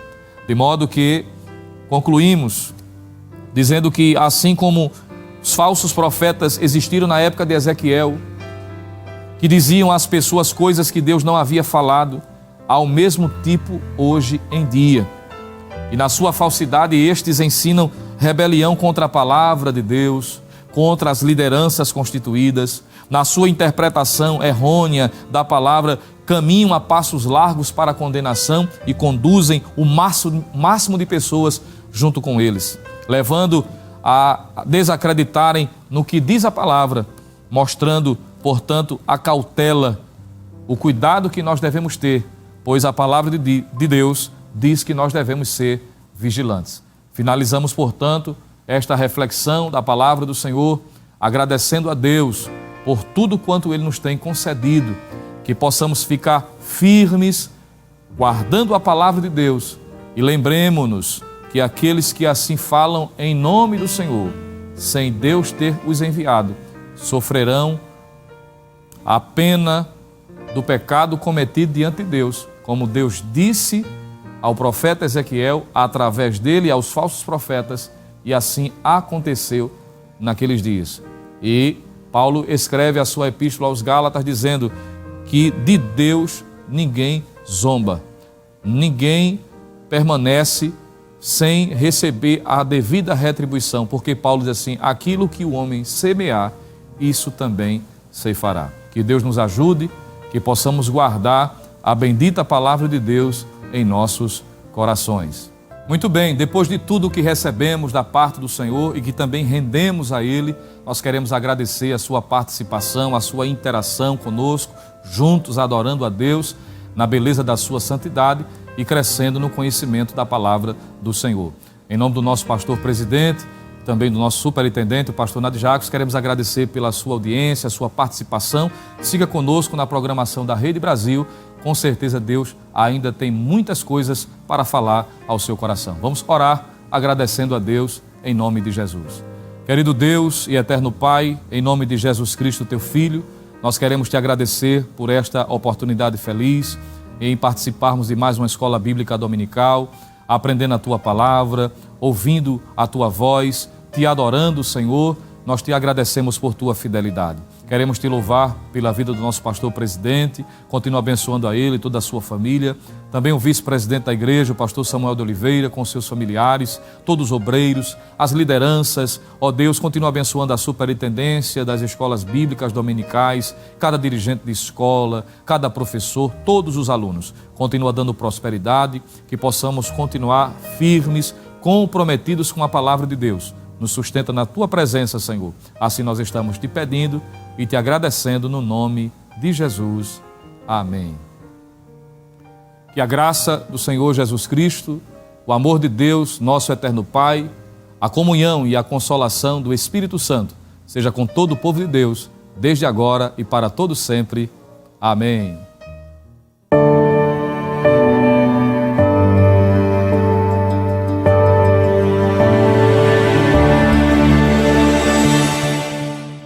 De modo que concluímos dizendo que assim como os falsos profetas existiram na época de Ezequiel, que diziam às pessoas coisas que Deus não havia falado, ao mesmo tipo hoje em dia. E na sua falsidade estes ensinam rebelião contra a palavra de Deus, contra as lideranças constituídas, na sua interpretação errônea da palavra, caminham a passos largos para a condenação e conduzem o máximo de pessoas junto com eles, levando a desacreditarem no que diz a palavra, mostrando, portanto, a cautela, o cuidado que nós devemos ter, pois a palavra de Deus diz que nós devemos ser vigilantes. Finalizamos, portanto, esta reflexão da palavra do Senhor, agradecendo a Deus por tudo quanto Ele nos tem concedido, que possamos ficar firmes, guardando a palavra de Deus, e lembremos-nos que aqueles que assim falam em nome do Senhor, sem Deus ter os enviado, sofrerão a pena do pecado cometido diante de Deus, como Deus disse ao profeta Ezequiel, através dele aos falsos profetas, e assim aconteceu naqueles dias. E Paulo escreve a sua epístola aos Gálatas dizendo que de Deus ninguém zomba, ninguém permanece sem receber a devida retribuição, porque Paulo diz assim, aquilo que o homem semear, isso também ceifará. Que Deus nos ajude, que possamos guardar a bendita palavra de Deus em nossos corações. Muito bem, depois de tudo que recebemos da parte do Senhor e que também rendemos a Ele, nós queremos agradecer a sua participação, a sua interação conosco, juntos adorando a Deus na beleza da sua santidade e crescendo no conhecimento da palavra do Senhor. Em nome do nosso pastor presidente, também do nosso superintendente, o pastor Nadir Jacques, queremos agradecer pela sua audiência, a sua participação. Siga conosco na programação da Rede Brasil. Com certeza Deus ainda tem muitas coisas para falar ao seu coração. Vamos orar agradecendo a Deus em nome de Jesus. Querido Deus e eterno Pai, em nome de Jesus Cristo, teu Filho, nós queremos te agradecer por esta oportunidade feliz em participarmos de mais uma escola bíblica dominical, aprendendo a tua palavra, ouvindo a tua voz, te adorando, Senhor. Nós te agradecemos por tua fidelidade. Queremos te louvar pela vida do nosso pastor presidente, continua abençoando a ele e toda a sua família. Também o vice-presidente da igreja, o pastor Samuel de Oliveira, com seus familiares, todos os obreiros, as lideranças. Ó Deus, continua abençoando a superintendência das escolas bíblicas dominicais, cada dirigente de escola, cada professor, todos os alunos. Continua dando prosperidade, que possamos continuar firmes, comprometidos com a palavra de Deus. Nos sustenta na tua presença, Senhor. Assim nós estamos te pedindo e te agradecendo no nome de Jesus. Amém. Que a graça do Senhor Jesus Cristo, o amor de Deus, nosso eterno Pai, a comunhão e a consolação do Espírito Santo seja com todo o povo de Deus, desde agora e para todo sempre. Amém.